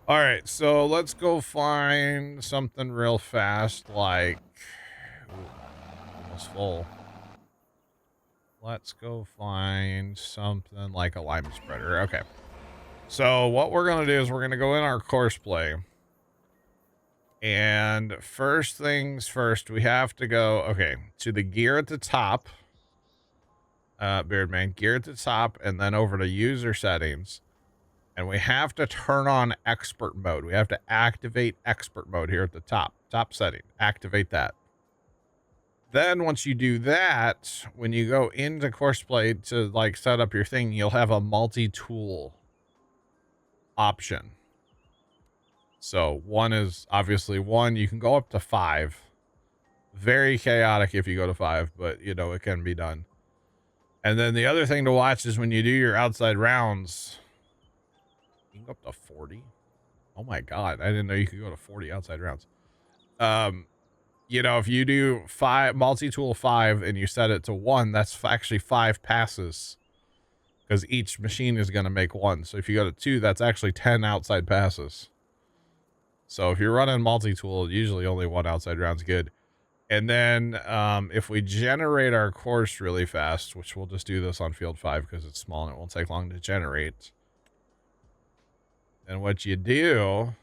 all right, so let's go find something real fast, like almost full. Let's go find something like a lime spreader. Okay. So what we're going to do is we're going to go in our Courseplay. And first things first, we have to go, okay, to the gear at the top. Beardman, gear at the top, and then over to user settings. And we have to turn on expert mode. We have to activate expert mode here at the top. Top setting. Activate that. Then once you do that, when you go into Courseplay to like set up your thing, you'll have a multi-tool option. So one is obviously one. You can go up to 5. Very chaotic if you go to 5, but you know, it can be done. And then the other thing to watch is when you do your outside rounds, you can go up to 40. Oh my God. I didn't know you could go to 40 outside rounds. You know, if you do 5 multi-tool 5 and you set it to 1, that's actually 5 passes because each machine is going to make 1. So if you go to 2, that's actually 10 outside passes. So if you're running multi-tool, usually only 1 outside round's good. And then if we generate our course really fast, which we'll just do this on field 5 because it's small and it won't take long to generate. And what you do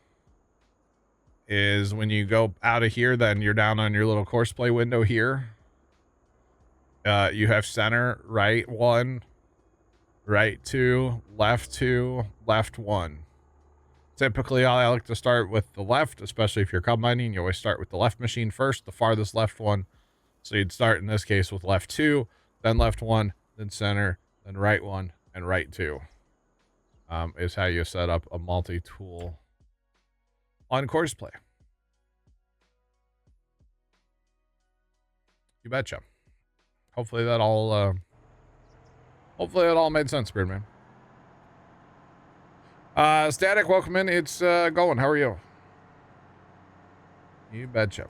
is when you go out of here, then you're down on your little Courseplay window here. You have center, right 1, right 2, left 1. Typically, I like to start with the left, especially if you're combining. You always start with the left machine first, the farthest left one. So you'd start in this case with left 2, then left 1, then center, then right 1, and right 2. Is how you set up a multi-tool on Courseplay. You betcha. Hopefully that all made sense, Birdman. Static, welcome in. It's going. How are you? You betcha.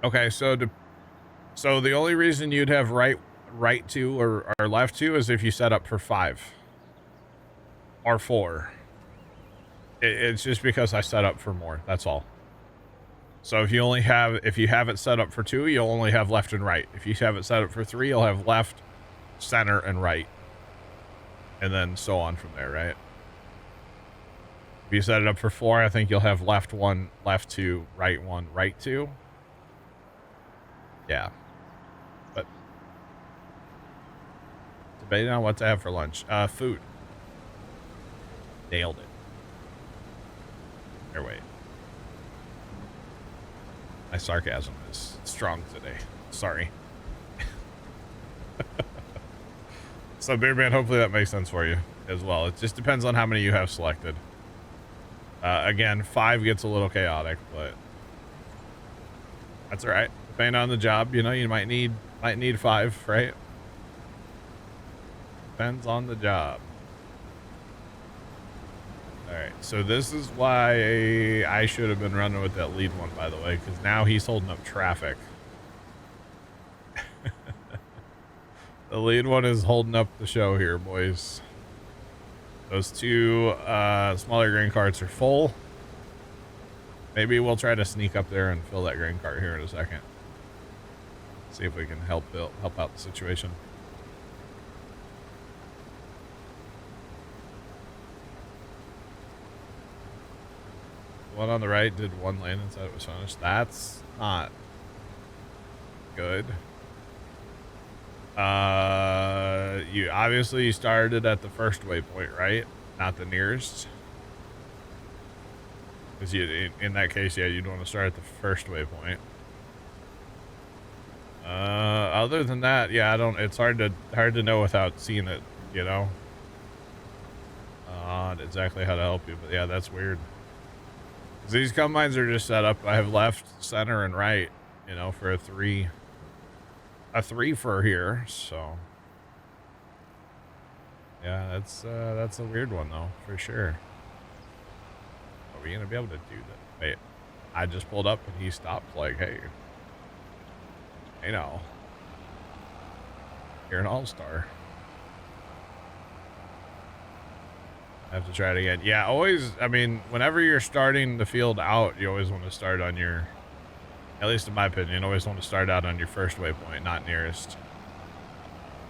Okay, so the only reason you'd have right 2 or left 2 is if you set up for 5 or 4. It's just because I set up for more. That's all. So if you have it set up for 2, you'll only have left and right. If you have it set up for 3, you'll have left, center, and right. And then so on from there, right? If you set it up for 4, I think you'll have left 1, left 2, right 1, right 2. Yeah. But debating on what to have for lunch. Food. Nailed it. Here, wait. My sarcasm is strong today. Sorry. So, Beardman, hopefully that makes sense for you as well. It just depends on how many you have selected. Again, 5 gets a little chaotic, but that's all right. Depending on the job, you know, you might need Might need 5, right? Depends on the job. Alright, so this is why I should have been running with that lead one, by the way, because now he's holding up traffic. The lead one is holding up the show here, boys. Those 2 smaller grain carts are full. Maybe we'll try to sneak up there and fill that grain cart here in a second. See if we can help out the situation. The one on the right did 1 lane and said it was finished. That's not good. You obviously started at the first waypoint, right? Not the nearest. Because in that case, yeah, you'd want to start at the first waypoint. Other than that, yeah, it's hard to know without seeing it, you know? Exactly how to help you, but yeah, that's weird. These combines are just set up. I have left, center, and right, you know, for a 3 for here, so. Yeah, that's a weird one though, for sure. Are we gonna be able to do that? Wait, I just pulled up and he stopped like, hey, now, you're an all-star. I have to try it again. Yeah, always, I mean, whenever you're starting the field out, you always want to start on your, at least in my opinion, always want to start out on your first waypoint, not nearest.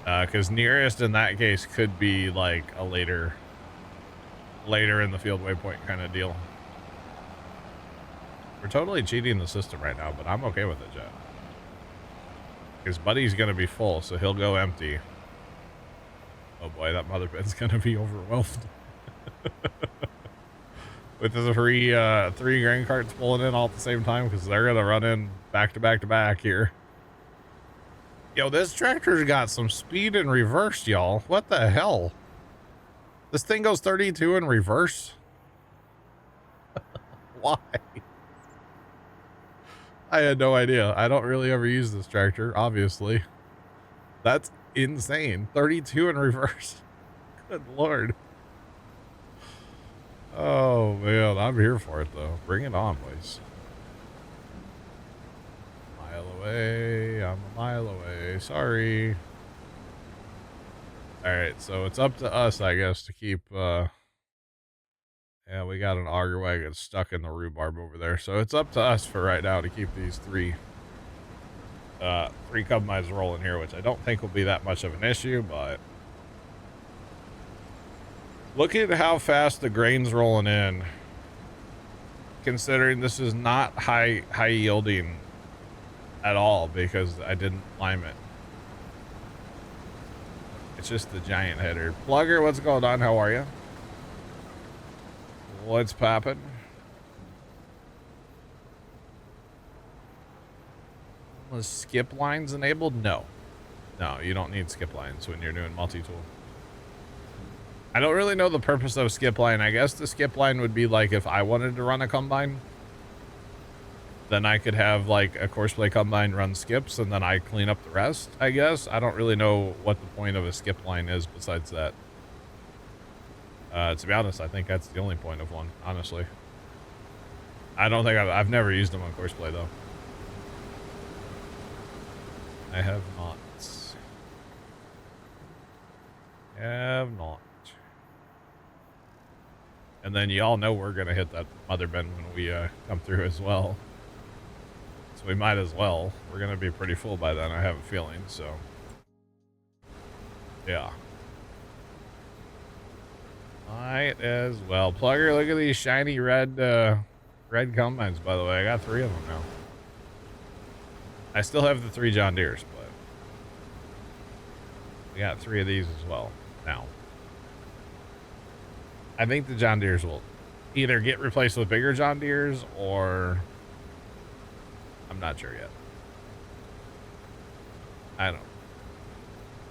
Because nearest in that case could be like a later in the field waypoint kind of deal. We're totally cheating the system right now, but I'm okay with it, Jet. His buddy's going to be full, so he'll go empty. Oh boy, that mother bed's going to be overwhelmed. With the 3 grain carts pulling in all at the same time, because they're going to run in back to back to back here. Yo, this tractor's got some speed in reverse, y'all. What the hell? This thing goes 32 in reverse? Why? I had no idea. I don't really ever use this tractor, obviously. That's insane. 32 in reverse. Good Lord. Oh, man. I'm here for it, though. Bring it on, boys. Mile away. I'm a mile away. Sorry. All right, so it's up to us, I guess, to keep... Yeah, we got an auger wagon stuck in the rhubarb over there. So it's up to us for right now to keep these 3 combines rolling here, which I don't think will be that much of an issue, but look at how fast the grain's rolling in, considering this is not high yielding at all because I didn't lime it. It's just the giant header. Plugger, what's going on? How are you? What's poppin'? Was skip lines enabled? No. No, you don't need skip lines when you're doing multi-tool. I don't really know the purpose of skip line. I guess the skip line would be like if I wanted to run a combine, then I could have like a courseplay combine run skips and then I clean up the rest, I guess. I don't really know what the point of a skip line is besides that. To be honest, I think that's the only point of one, honestly. I don't think I've never used them on courseplay though. I have not. Have not. And then y'all know we're gonna hit that mother bin when we come through as well. So we might as well. We're gonna be pretty full by then, I have a feeling, so. Yeah. Might as well. Plugger, look at these shiny red combines, by the way. I got 3 of them now. I still have the 3 John Deeres, but we got 3 of these as well now. I think the John Deeres will either get replaced with bigger John Deeres or I'm not sure yet. I don't know.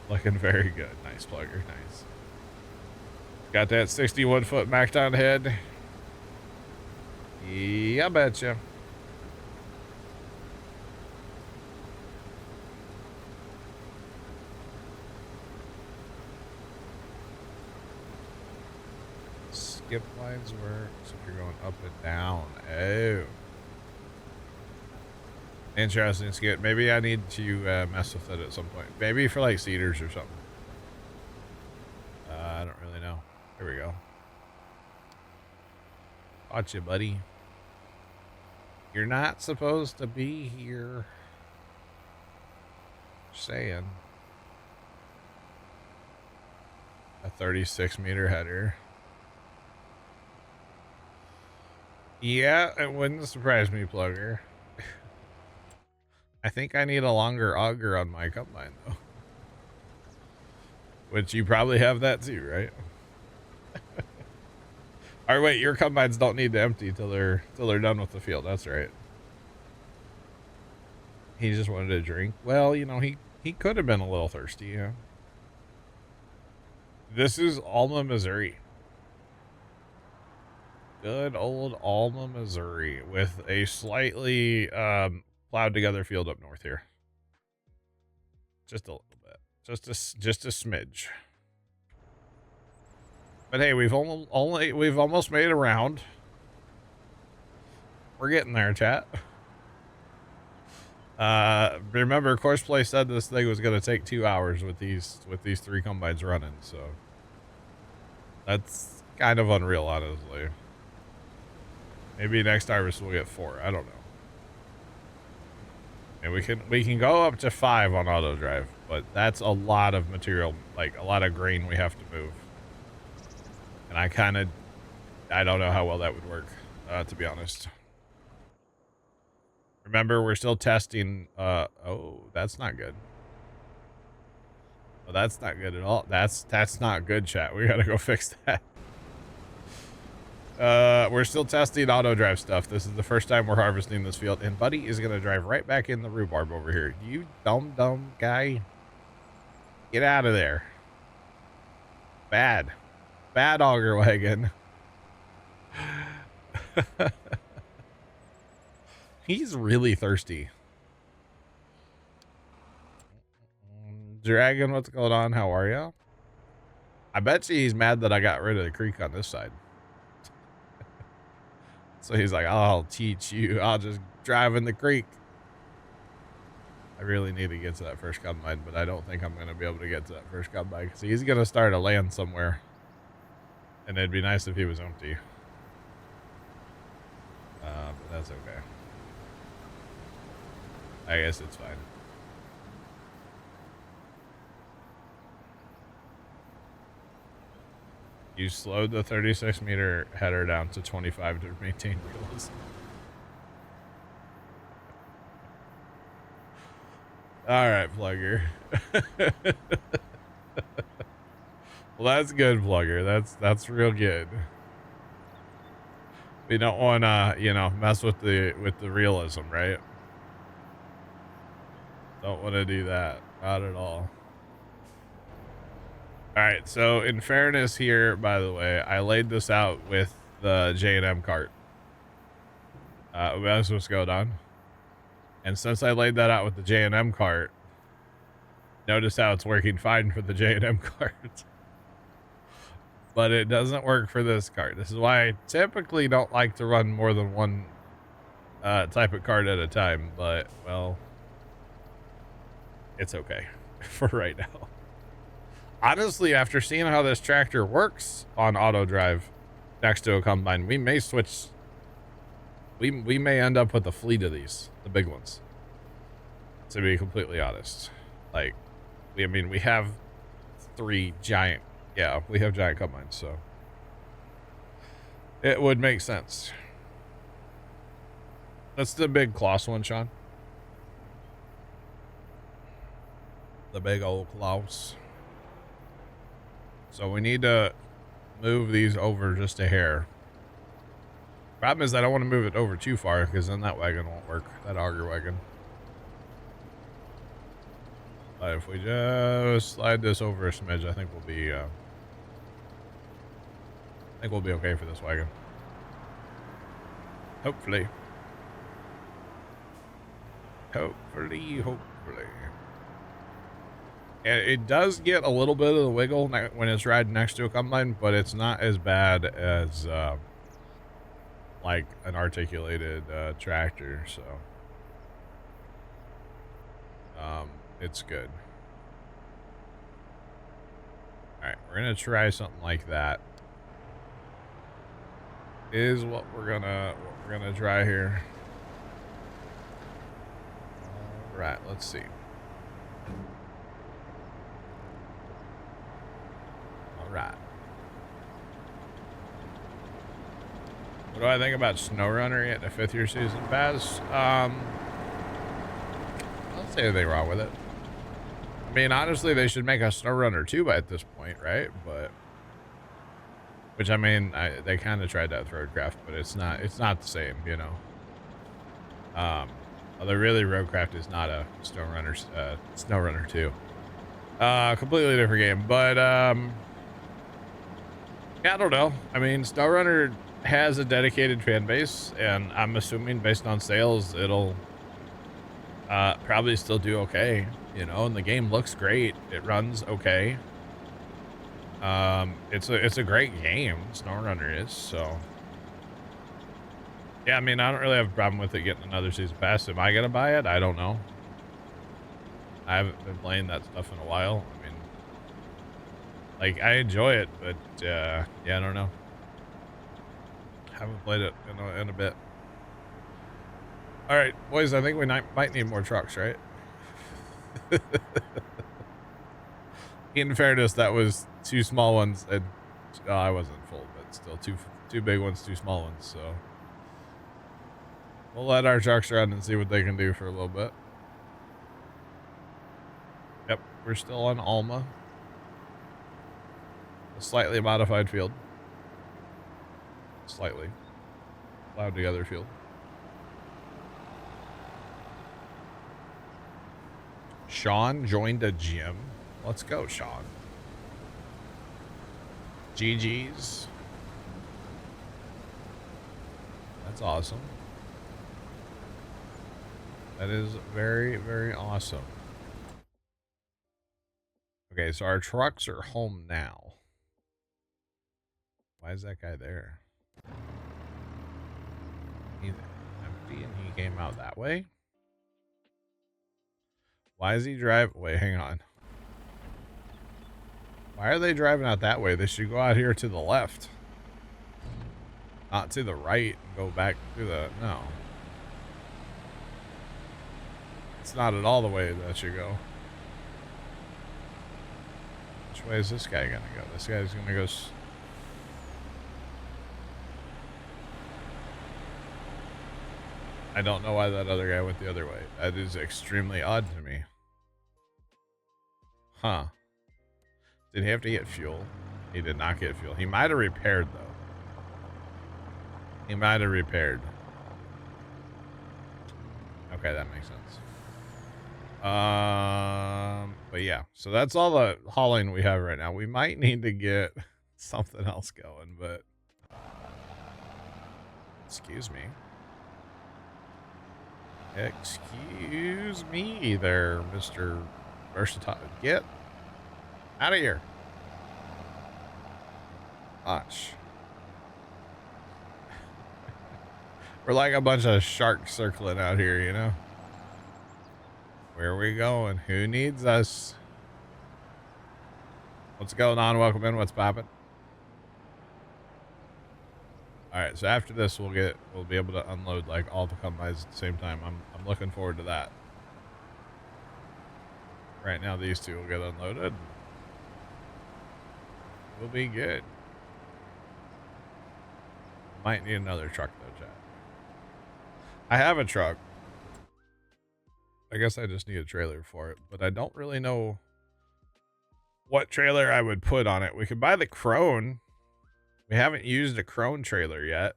Looking very good. Nice, Plugger. Nice. Got that 61-foot Macton head. Yeah, I betcha. skip lines work? So you're going up and down. Oh. Interesting skip. Maybe I need to mess with it at some point. Maybe for like cedars or something. I don't really know. Here we go. Gotcha, buddy. You're not supposed to be here. Just saying. A 36-meter header. Yeah, it wouldn't surprise me, Plugger. I think I need a longer auger on my combine, though. Which you probably have that too, right? Or wait, your combines don't need to empty till they're done with the field. That's right. He just wanted to drink. Well, you know, he could have been a little thirsty, yeah. This is Alma, Missouri. Good old Alma, Missouri, with a slightly plowed together field up north here. Just a little bit. Just a smidge. But hey, we've almost made it around. We're getting there, chat. Remember, Courseplay said this thing was going to take 2 hours with these 3 combines running, so that's kind of unreal, honestly. Maybe next harvest we'll get 4. I don't know. And we can go up to 5 on auto drive, but that's a lot of material, like a lot of grain we have to move. And I don't know how well that would work, to be honest. Remember, we're still testing. Oh, that's not good. Oh, that's not good at all. That's not good, chat. We gotta go fix that. We're still testing auto drive stuff. This is the first time we're harvesting this field, and Buddy is gonna drive right back in the rhubarb over here. You dumb guy. Get out of there. Bad auger wagon. He's really thirsty. Dragon, what's going on? How are you? I bet you he's mad that I got rid of the creek on this side. So he's like, I'll teach you. I'll just drive in the creek. I really need to get to that first combine, but I don't think I'm going to be able to get to that first combine because he's going to start a land somewhere. And it'd be nice if he was empty. But that's okay. I guess it's fine. You slowed the 36-meter header down to 25 to maintain realism. All right, Plugger. Well, that's good, Plugger. That's real good. We don't want to, you know, mess with the realism, right? Don't want to do that. Not at all. All right, so in fairness here, by the way, I laid this out with the J&M cart. That's what's going on. And since I laid that out with the J&M cart, notice how it's working fine for the J&M cart. But it doesn't work for this cart. This is why I typically don't like to run more than one type of cart at a time. But, well, it's okay for right now. Honestly, after seeing how this tractor works on auto drive next to a combine, we may switch. We may end up with a fleet of these, the big ones. To be completely honest, like, I mean, we have 3 giant. Yeah, we have giant combines, so it would make sense. That's the big Klaus one, Sean. The big old Klaus. So we need to move these over just a hair. Problem is I don't want to move it over too far because then that wagon won't work, that auger wagon. But if we just slide this over a smidge, I think we'll be okay for this wagon. Hopefully. Hopefully. And it does get a little bit of the wiggle when it's riding next to a combine, but it's not as bad as like an articulated tractor. So it's good. All right, we're gonna try something like that. Is what we're gonna try here. All right, let's see. All right. What do I think about SnowRunner getting a 5th year season pass? I don't see anything wrong with it. I mean, honestly, they should make a SnowRunner 2 at this point, right? But which I mean, they kind of tried that with Roadcraft, but it's not the same, you know. Although really Roadcraft is not a SnowRunner 2. Completely different game, but yeah, I don't know. I mean, SnowRunner has a dedicated fan base, and I'm assuming based on sales, it'll probably still do okay, you know, and the game looks great. It runs okay. It's a great game, SnowRunner is, so yeah, I mean, I don't really have a problem with it getting another season pass. Am I gonna buy it? I don't know. I haven't been playing that stuff in a while. I mean, like, I enjoy it, but yeah, I don't know. Haven't played it in a bit. All right, boys, I think we might need more trucks, right? In fairness, that was 2 small ones, and I wasn't full, but still 2 big ones, 2 small ones. So we'll let our trucks run and see what they can do for a little bit. Yep, we're still on Alma, a slightly modified field, slightly plowed together field. Sean joined a gym. Let's go, Sean. GG's. That's awesome. That is very, very awesome. Okay, so our trucks are home now. Why is that guy there? He's empty and he came out that way? Why is he driving? Wait, hang on. Why are they driving out that way? They should go out here to the left. Not to the right and go back to the... No. It's not at all the way that should go. Which way is this guy gonna go? This guy's gonna go... I don't know why that other guy went the other way. That is extremely odd to me. Huh. Did he have to get fuel? He did not get fuel. He might have repaired, though. He might have repaired. Okay, that makes sense. But yeah, so that's all the hauling we have right now. We might need to get something else going, but excuse me. Excuse me there, Mr. Versatile. Get out of here. Gosh. We're like a bunch of sharks circling out here, you know? Where are we going? Who needs us? What's going on? Welcome in. What's poppin'? All right, so after this, we'll be able to unload like all the combines at the same time. I'm looking forward to that. Right now, these 2 will get unloaded. We'll be good. Might need another truck though, Chad. I have a truck. I guess I just need a trailer for it, but I don't really know what trailer I would put on it. We could buy the Crone. We haven't used a Crone trailer yet.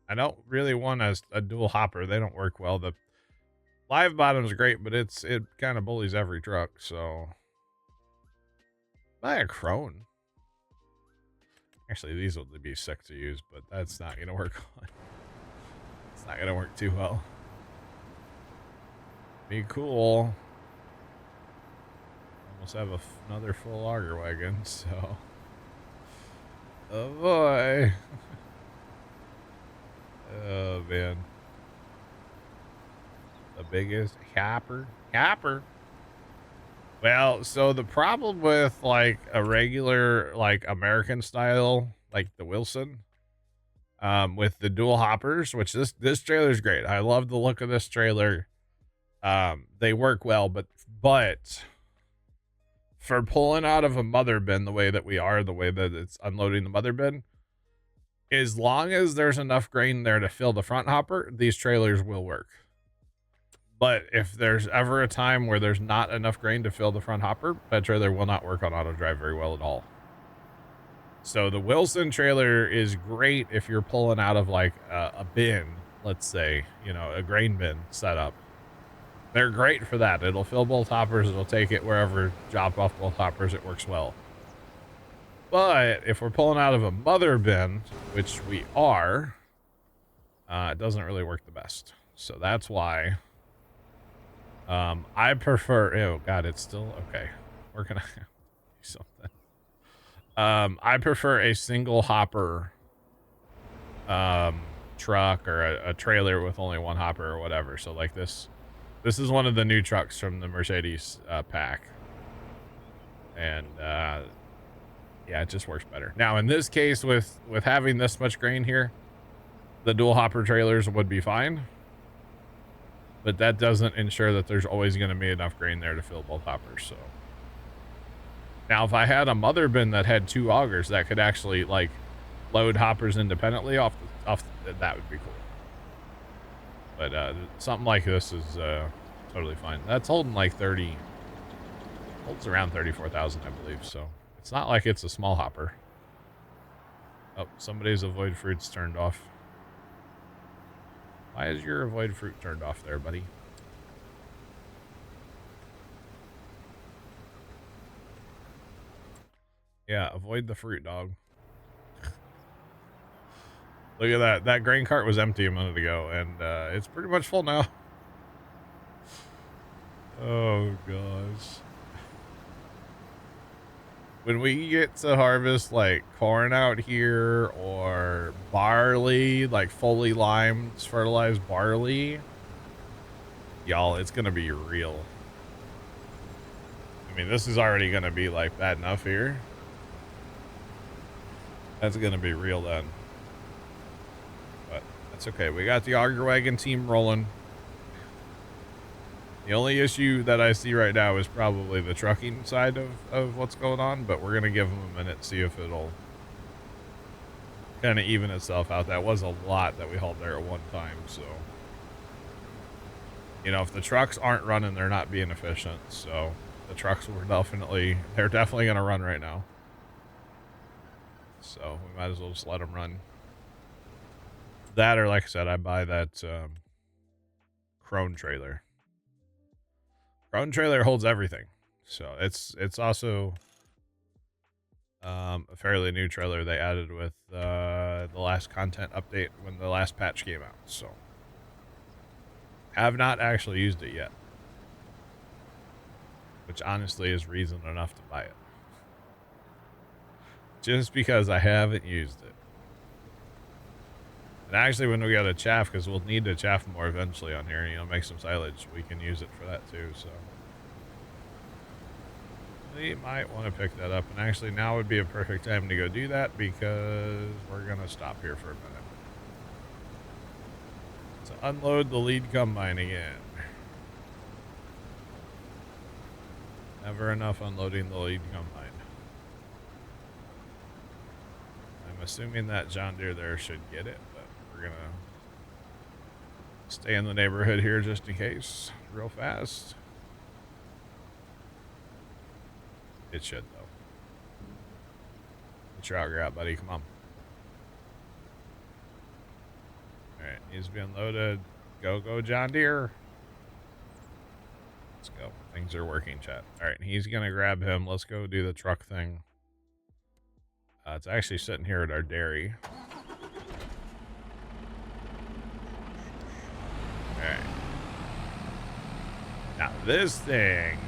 I don't really want a dual hopper. They don't work well. The live bottom's great, but it kind of bullies every truck, so buy a Crone. Actually, these will be sick to use, but that's not going to work on. It's not going to work too well. Be cool. almost have another full auger wagon, so. Oh boy. Oh man. The biggest hopper. Well, so the problem with like a regular, like American style, like the Wilson, with the dual hoppers, which this trailer is great. I love the look of this trailer. They work well, but for pulling out of a mother bin the way that we are, the way that it's unloading the mother bin, as long as there's enough grain there to fill the front hopper, these trailers will work. But if there's ever a time where there's not enough grain to fill the front hopper, that trailer will not work on auto drive very well at all. So the Wilson trailer is great if you're pulling out of like a bin, let's say, you know, a grain bin setup. They're great for that. It'll fill both hoppers. It'll take it wherever, drop off both hoppers. It works well. But if we're pulling out of a mother bin, which we are, it doesn't really work the best. So that's why I prefer, oh God, it's still, okay. We're going to do something. I prefer a single hopper truck or a trailer with only one hopper or whatever. So like this is one of the new trucks from the Mercedes pack. And yeah, it just works better. Now in this case, with having this much grain here, the dual hopper trailers would be fine. But that doesn't ensure that there's always going to be enough grain there to fill both hoppers. So now if I had a mother bin that had 2 augers that could actually like load hoppers independently off that would be cool. But something like this is totally fine. That's holding like 30, holds around 34,000, I believe. So it's not like it's a small hopper. Oh, somebody's avoid fruit's turned off. Why is your avoid fruit turned off there, buddy? Yeah, avoid the fruit, dog. Look at that. That grain cart was empty a minute ago, and it's pretty much full now. Oh, gosh. When we get to harvest, like, corn out here, or barley, like, fully limed, fertilized barley, y'all, it's gonna be real. I mean, this is already gonna be, like, bad enough here. That's gonna be real then. But that's okay. We got the auger wagon team rolling. The only issue that I see right now is probably the trucking side of what's going on, but we're going to give them a minute, see if it'll kind of even itself out. That was a lot that we hauled there at one time, so. You know, if the trucks aren't running, they're not being efficient, so the trucks were they're definitely going to run right now. So we might as well just let them run. That, or like I said, I buy that Crone trailer. Crone trailer holds everything, so it's also a fairly new trailer they added with the last content update when the last patch came out. So have not actually used it yet, which honestly is reason enough to buy it. Just because I haven't used it. And actually, when we got a chaff, because we'll need to chaff more eventually on here, you know, make some silage, we can use it for that too, so. We might want to pick that up, and actually now would be a perfect time to go do that, because we're going to stop here for a minute. To unload the lead combine again. Never enough unloading the lead combine. I'm assuming that John Deere there should get it, but we're going to stay in the neighborhood here just in case, real fast. It should, though. Get your auger out, buddy. Come on. Alright, needs to be unloaded. Go, John Deere. Let's go. Things are working, chat. Alright, he's going to grab him. Let's go do the truck thing. It's actually sitting here at our dairy. Alright. Now, this thing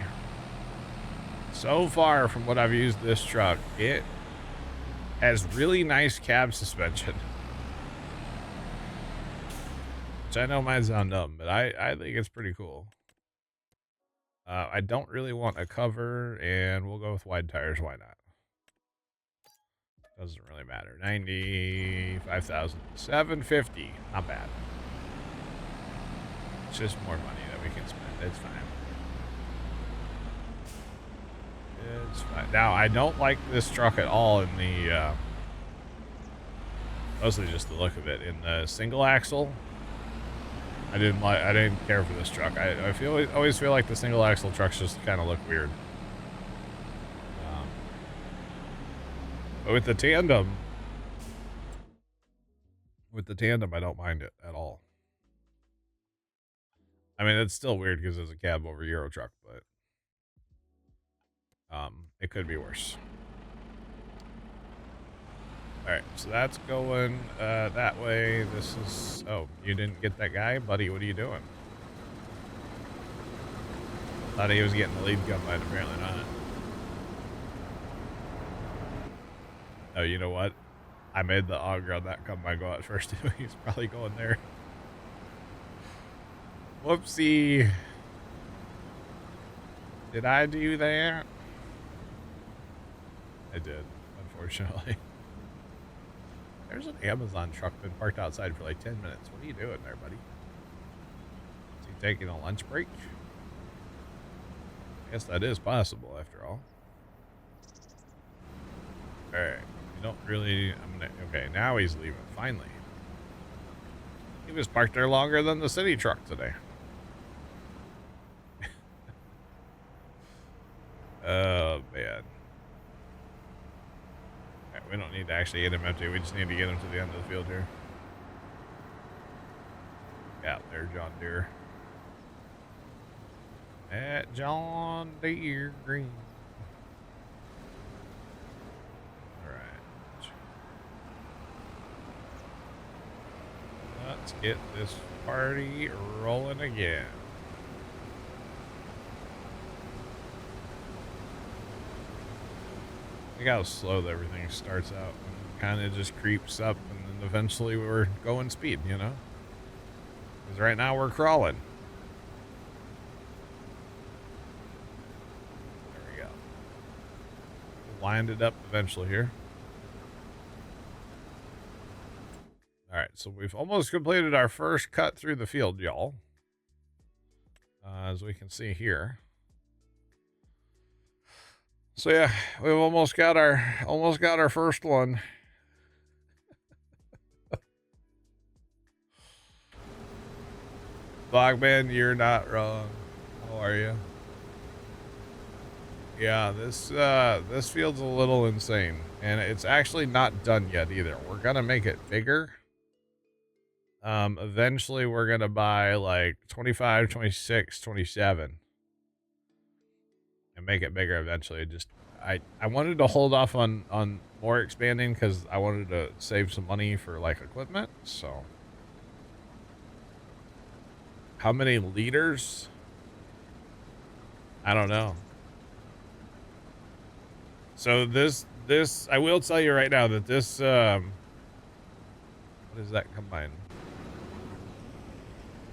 So far from what I've used this truck, it has really nice cab suspension. Which I know might sound dumb, but I think it's pretty cool. I don't really want a cover, and we'll go with wide tires. Why not? Doesn't really matter. 95,000. 750. Not bad. It's just more money that we can spend. It's fine. It's fine. Now, I don't like this truck at all in the, mostly just the look of it. In the single axle, I didn't care for this truck. I always feel like the single axle trucks just kind of look weird. But with the tandem, I don't mind it at all. I mean, it's still weird because it's a cab over Euro truck, but it could be worse. All right, so that's going that way. This is, oh, you didn't get that guy? Buddy, what are you doing? Thought he was getting the lead combine, apparently not. Oh, you know what? I made the auger on that combine go out first. He's probably going there. Whoopsie. Did I do that? I did, unfortunately. There's an Amazon truck been parked outside for like 10 minutes. What are you doing there, buddy? Is he taking a lunch break? I guess that is possible after all. Alright. You don't really... okay, now he's leaving. Finally. He was parked there longer than the city truck today. Oh, man. Right, we don't need to actually get him empty. We just need to get him to the end of the field here. Yeah, there, John Deere. At John Deere Green. Alright. Let's get this party rolling again. Look how slow everything starts out and kind of just creeps up, and then eventually we're going speed, you know? Because right now we're crawling. There we go. We'll wind it up eventually here. Alright, so we've almost completed our first cut through the field, y'all. As we can see here. So yeah, we've almost got our first one. Bogman, you're not wrong. How are you? Yeah, this field's a little insane, and it's actually not done yet either. We're gonna make it bigger. Eventually we're gonna buy like 25, 26, 27. And make it bigger eventually. Just I wanted to hold off on more expanding because I wanted to save some money for like equipment. So how many liters? I don't know. So this I will tell you right now that this what is that combine?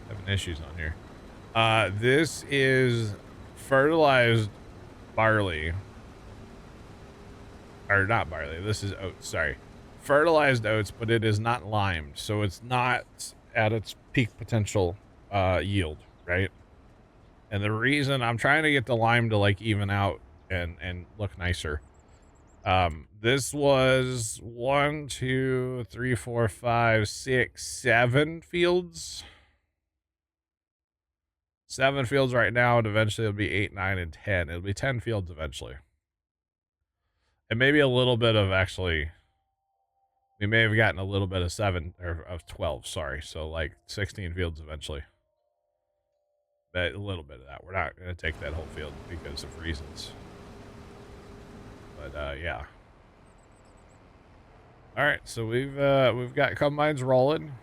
Having issues on here. This is fertilized barley, or not barley, this is oats, sorry, fertilized oats, but it is not limed, so it's not at its peak potential yield, right? And the reason I'm trying to get the lime to like even out and look nicer, this was 1, 2, 3, 4, 5, 6, 7 fields. 7 fields right now, and eventually it'll be 8, 9, and 10. It'll be 10 fields eventually. And maybe a little bit of actually, we may have gotten a little bit of 7, or of 12, sorry. So like 16 fields eventually. But a little bit of that. We're not going to take that whole field because of reasons. But yeah. All right, so we've got combines rolling.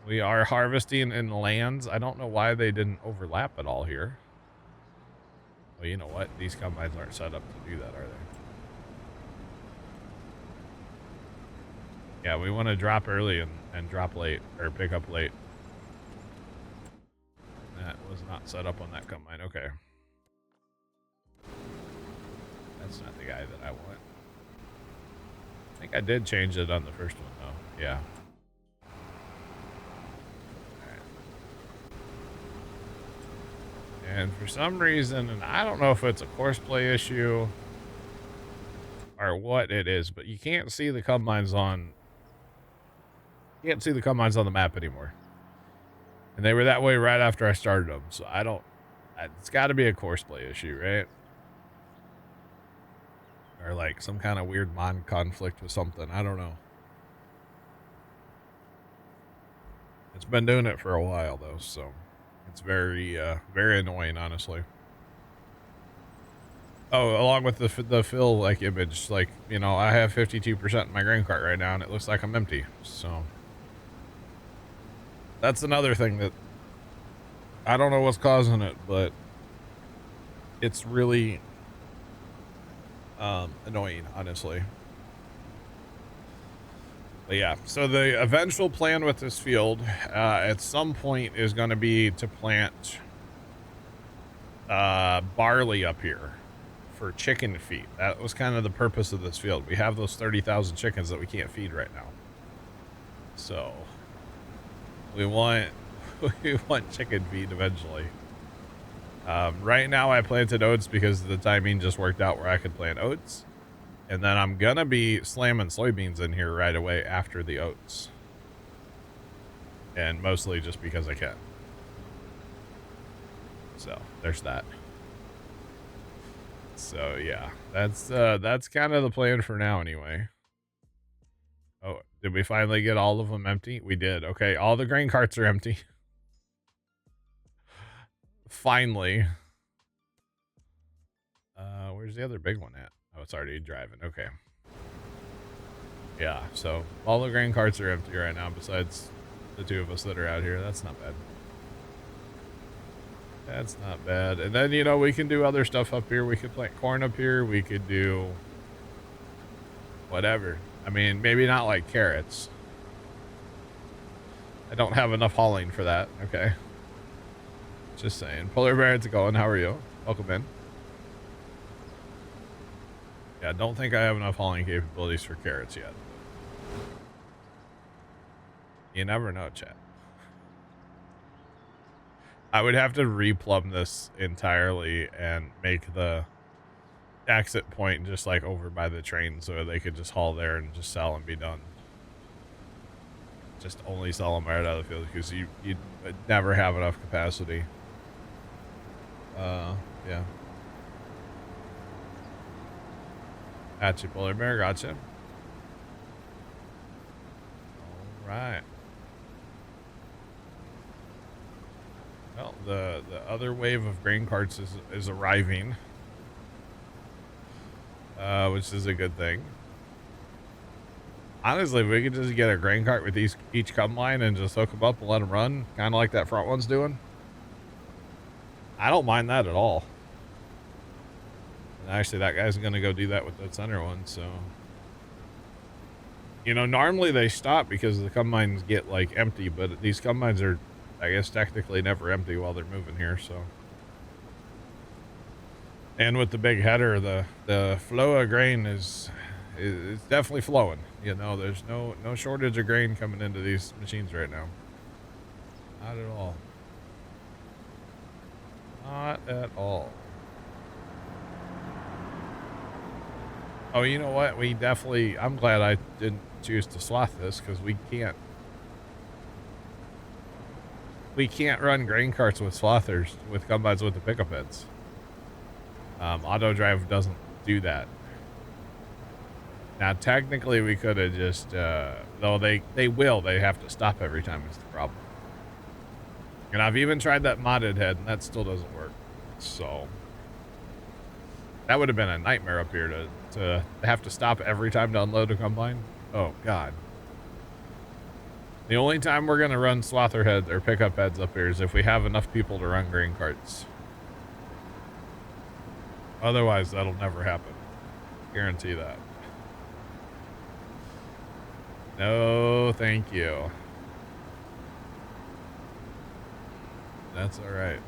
We are harvesting in lands. I don't know why they didn't overlap at all here. Well, you know what? These combines aren't set up to do that, are they? Yeah, we want to drop early and drop late, or pick up late. That was not set up on that combine. Okay. That's not the guy that I want. I think I did change it on the first one, though. Yeah. And for some reason, and I don't know if it's a courseplay issue or what it is, but you can't see the combines on the map anymore. And they were that way right after I started them, so it's got to be a courseplay issue, right? Or like some kind of weird mod conflict with something. I don't know. It's been doing it for a while though, so it's very very annoying, honestly. Oh, along with the fill like image, like, you know, I have 52% in my grain cart right now and it looks like I'm empty. So that's another thing that I don't know what's causing it, but it's really annoying, honestly. But yeah, so the eventual plan with this field at some point is going to be to plant barley up here for chicken feed. That was kind of the purpose of this field. We have those 30,000 chickens that we can't feed right now. So we want chicken feed eventually. Right now I planted oats because the timing just worked out where I could plant oats. And then I'm going to be slamming soybeans in here right away after the oats. And mostly just because I can. So there's that. So yeah, that's kind of the plan for now anyway. Oh, did we finally get all of them empty? We did. Okay, all the grain carts are empty. Finally. Where's the other big one at? Oh, it's already driving. Okay. Yeah, so all the grain carts are empty right now besides the two of us that are out here. That's not bad. That's not bad. And then, you know, we can do other stuff up here. We could plant corn up here. We could do whatever. I mean, maybe not like carrots. I don't have enough hauling for that. Okay. Just saying. Polar Bear, it's going. How are you? Welcome in. Yeah, don't think I have enough hauling capabilities for carrots yet. You never know, chat. I would have to replumb this entirely and make the exit point just like over by the train so they could just haul there and just sell and be done. Just only sell them right out of the field because you'd never have enough capacity. Yeah. Gotcha, Polar Bear, gotcha. All right. Well, the other wave of grain carts is arriving, which is a good thing. Honestly, if we could just get a grain cart with each combine and just hook them up and let them run, kind of like that front one's doing, I don't mind that at all. And actually, that guy's going to go do that with the center one, so. You know, normally they stop because the combines get, like, empty, but these combines are, I guess, technically never empty while they're moving here, so. And with the big header, the flow of grain is definitely flowing. You know, there's no shortage of grain coming into these machines right now. Not at all. Not at all. Oh, you know what? We definitely, I'm glad I didn't choose to sloth this because we can't run grain carts with slothers, with combines with the pickup heads. Auto drive doesn't do that. Now, technically, we could have just, though they have to stop every time is the problem. And I've even tried that modded head, and that still doesn't work. So, that would have been a nightmare up here to have to stop every time to unload a combine. Oh, God. The only time we're going to run slother heads or pickup heads up here is if we have enough people to run grain carts. Otherwise, that'll never happen. Guarantee that. No, thank you. That's all right.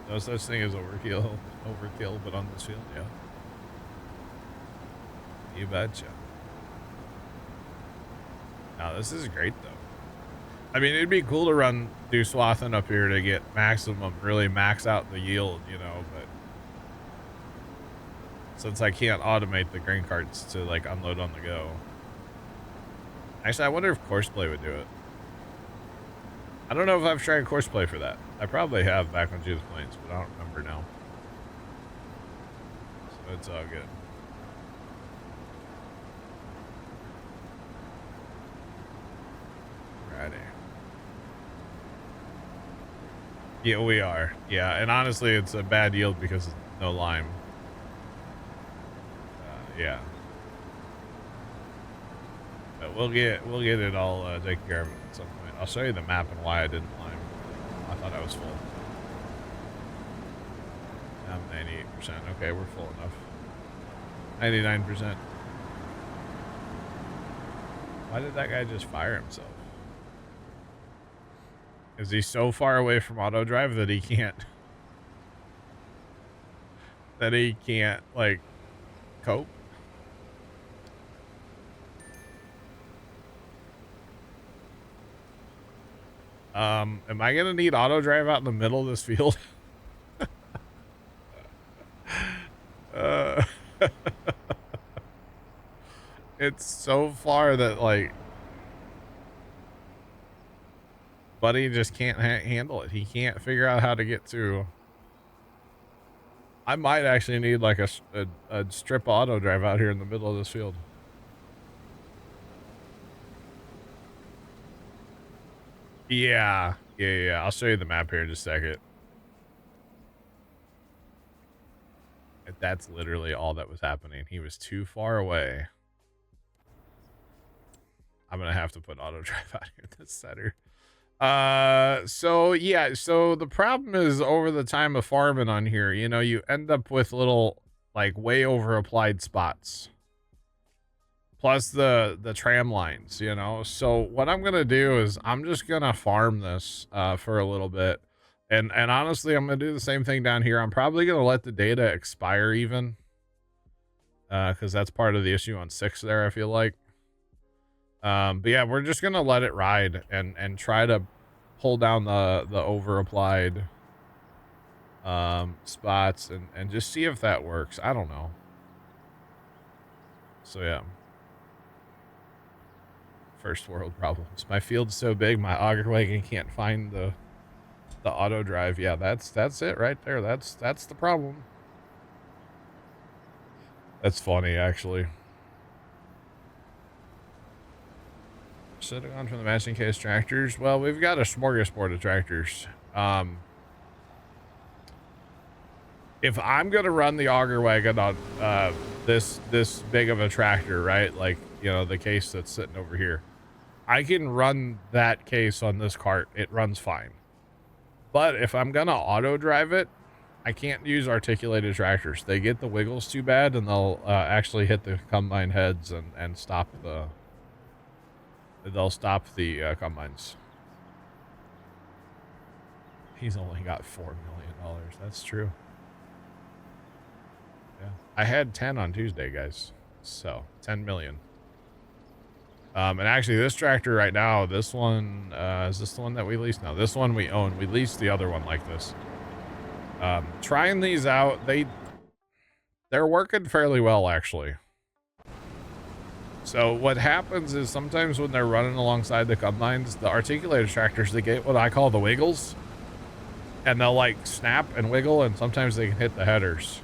No such thing as overkill, but on this field, yeah. You betcha. Now, this is great, though. I mean, it'd be cool to do swathing up here to get maximum, really max out the yield, you know, but since I can't automate the grain carts to, like, unload on the go. Actually, I wonder if Courseplay would do it. I don't know if I've tried Courseplay for that. I probably have back on Judas Plains, but I don't remember now. So it's all good. Righty. Yeah, we are. Yeah, and honestly, it's a bad yield because no lime. Yeah. But we'll get it all taken care of at some point. I'll show you the map and why I didn't lime. I thought I was full. I'm 98%. Okay, we're full enough. 99%. Why did that guy just fire himself? Is he so far away from auto drive that he can't like cope? Am I gonna need auto drive out in the middle of this field? It's so far that, like, buddy just can't handle it. He can't figure out how to get to. I might actually need like a strip auto drive out here in the middle of this field. Yeah. I'll show you the map here in just a second. That's literally all that was happening. He was too far away. I'm gonna have to put auto drive out here in this center. So yeah, so the problem is over the time of farming on here, you know, you end up with little like way over applied spots. Plus the tram lines, you know. So what I'm gonna do is I'm just gonna farm this for a little bit. And honestly, I'm gonna do the same thing down here. I'm probably gonna let the data expire even. Because that's part of the issue on 6 there, I feel like. But yeah, we're just gonna let it ride and try to pull down the over applied spots and just see if that works. I don't know. So yeah. First world problems. My field's so big, my auger wagon can't find the auto drive. Yeah, that's it right there. That's the problem. That's funny, actually. Should have gone from the matching case tractors. Well, we've got a smorgasbord of tractors. If I'm gonna run the auger wagon on this big of a tractor, right? Like, you know, the case that's sitting over here, I can run that case on this cart. It runs fine. But if I'm gonna auto drive it, I can't use articulated tractors. They get the wiggles too bad, and they'll actually hit the combine heads and stop the. They'll stop the combines. He's only got $4 million. That's true. Yeah, I had 10 on Tuesday, guys. So 10 million. And actually, this tractor right now, this one, is this the one that we leased? No, this one we own. We leased the other one like this. Trying these out, they're working fairly well, actually. So what happens is sometimes when they're running alongside the combines, the articulated tractors, they get what I call the wiggles, and they'll like snap and wiggle, and sometimes they can hit the headers.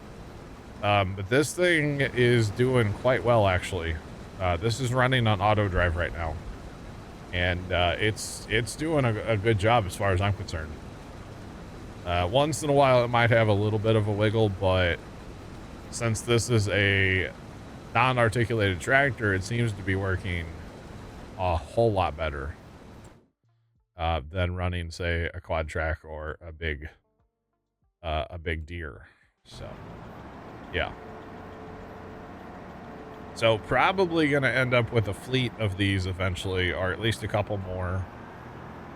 But this thing is doing quite well, actually. This is running on auto drive right now, and it's doing a good job as far as I'm concerned. Once in a while it might have a little bit of a wiggle, but since this is a non-articulated tractor, it seems to be working a whole lot better. than running, say, a quad track or a big deer. So, yeah. So probably going to end up with a fleet of these eventually, or at least a couple more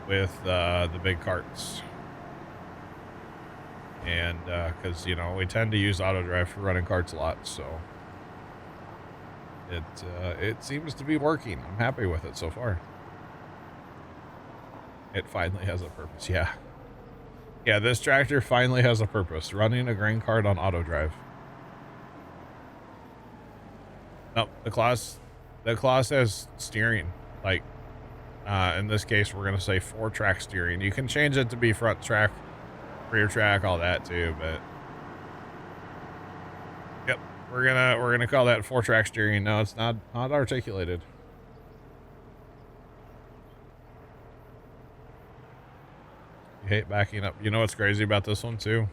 with the big carts. And because, you know, we tend to use auto drive for running carts a lot, so it seems to be working. I'm happy with it so far. It finally has a purpose. Yeah. Yeah, this tractor finally has a purpose. Running a grain cart on auto drive. Nope, the class has steering. Like, in this case, we're going to say 4-track steering. You can change it to be front track, rear track, all that too, but yep, we're gonna call that 4-track steering. No, it's not articulated. You hate backing up. You know what's crazy about this one too?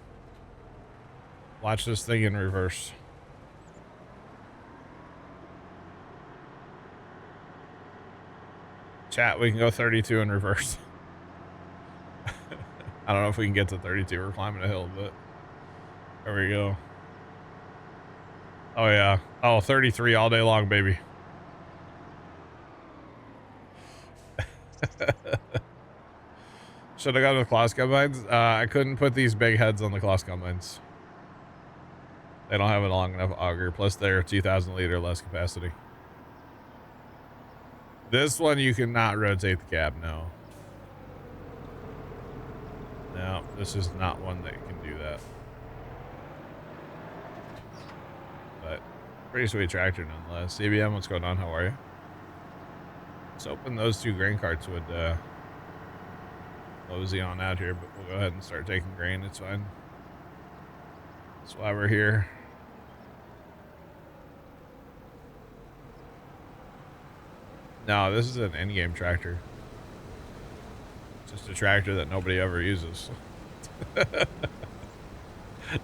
Watch this thing in reverse. Chat, we can go 32 in reverse. I don't know if we can get to 32. We're climbing a hill, but there we go. Oh yeah. Oh, 33 all day long, baby. Should have gone with Kloss combines. I couldn't put these big heads on the Kloss combines. They don't have a long enough auger. Plus, they're 2,000 liter less capacity. This one you cannot rotate the cab. No. No, this is not one that can do that. But pretty sweet tractor nonetheless. CBM, what's going on? How are you? Let's hoping those 2 grain carts would mosey on out here, but we'll go ahead and start taking grain. It's fine. That's why we're here. No, this is an in-game tractor. Just a tractor that nobody ever uses.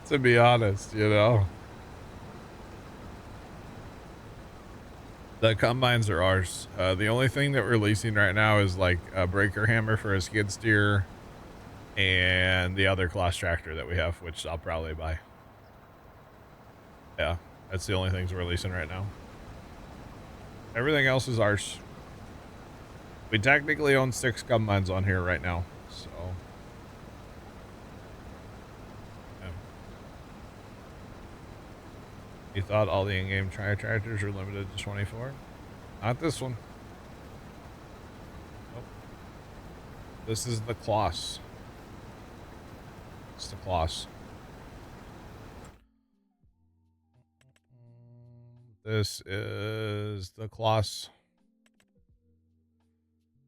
To be honest, you know. The combines are ours. The only thing that we're releasing right now is like a breaker hammer for a skid steer and the other Kloss tractor that we have, which I'll probably buy. Yeah, that's the only things we're releasing right now. Everything else is ours. We technically own 6 combines on here right now, so. Yeah. You thought all the in-game tractors are limited to 24? Not this one. Nope. This is the Kloss. It's the Kloss. This is the Kloss.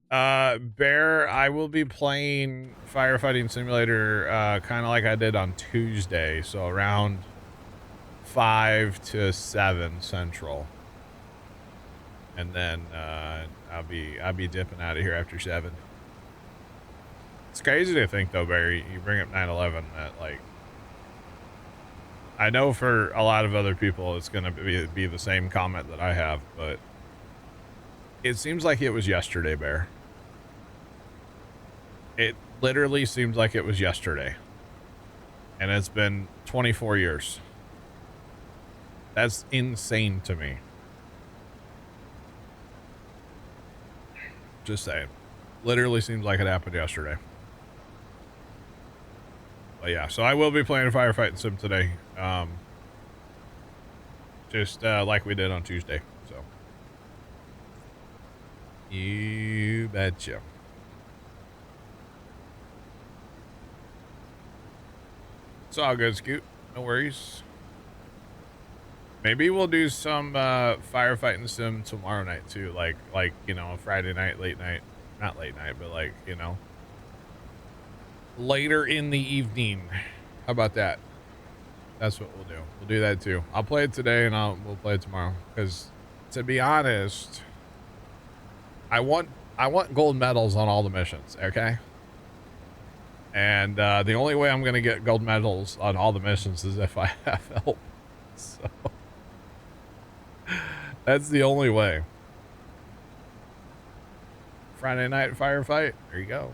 Bear, I will be playing Firefighting Simulator kind of like I did on Tuesday, so around 5 to 7 Central. And then I'll be dipping out of here after 7. It's crazy to think though, Barry, you bring up 9/11, that like I know for a lot of other people it's gonna be the same comment that I have, but it seems like it was yesterday, Bear. It literally seems like it was yesterday. And it's been 24 years. That's insane to me. Just saying. Literally seems like it happened yesterday. But yeah, so I will be playing a firefighting sim today. Just like we did on Tuesday. So. You betcha. It's all good, Scoot. No worries. Maybe we'll do some firefighting sim tomorrow night too, like you know, Friday night, late night, not late night, but like, you know, later in the evening. How about that? That's what we'll do. We'll do that too. I'll play it today and we'll play it tomorrow. Because to be honest, I want gold medals on all the missions. Okay. And the only way I'm gonna get gold medals on all the missions is if I have help. So. That's the only way. Friday night firefight. There you go.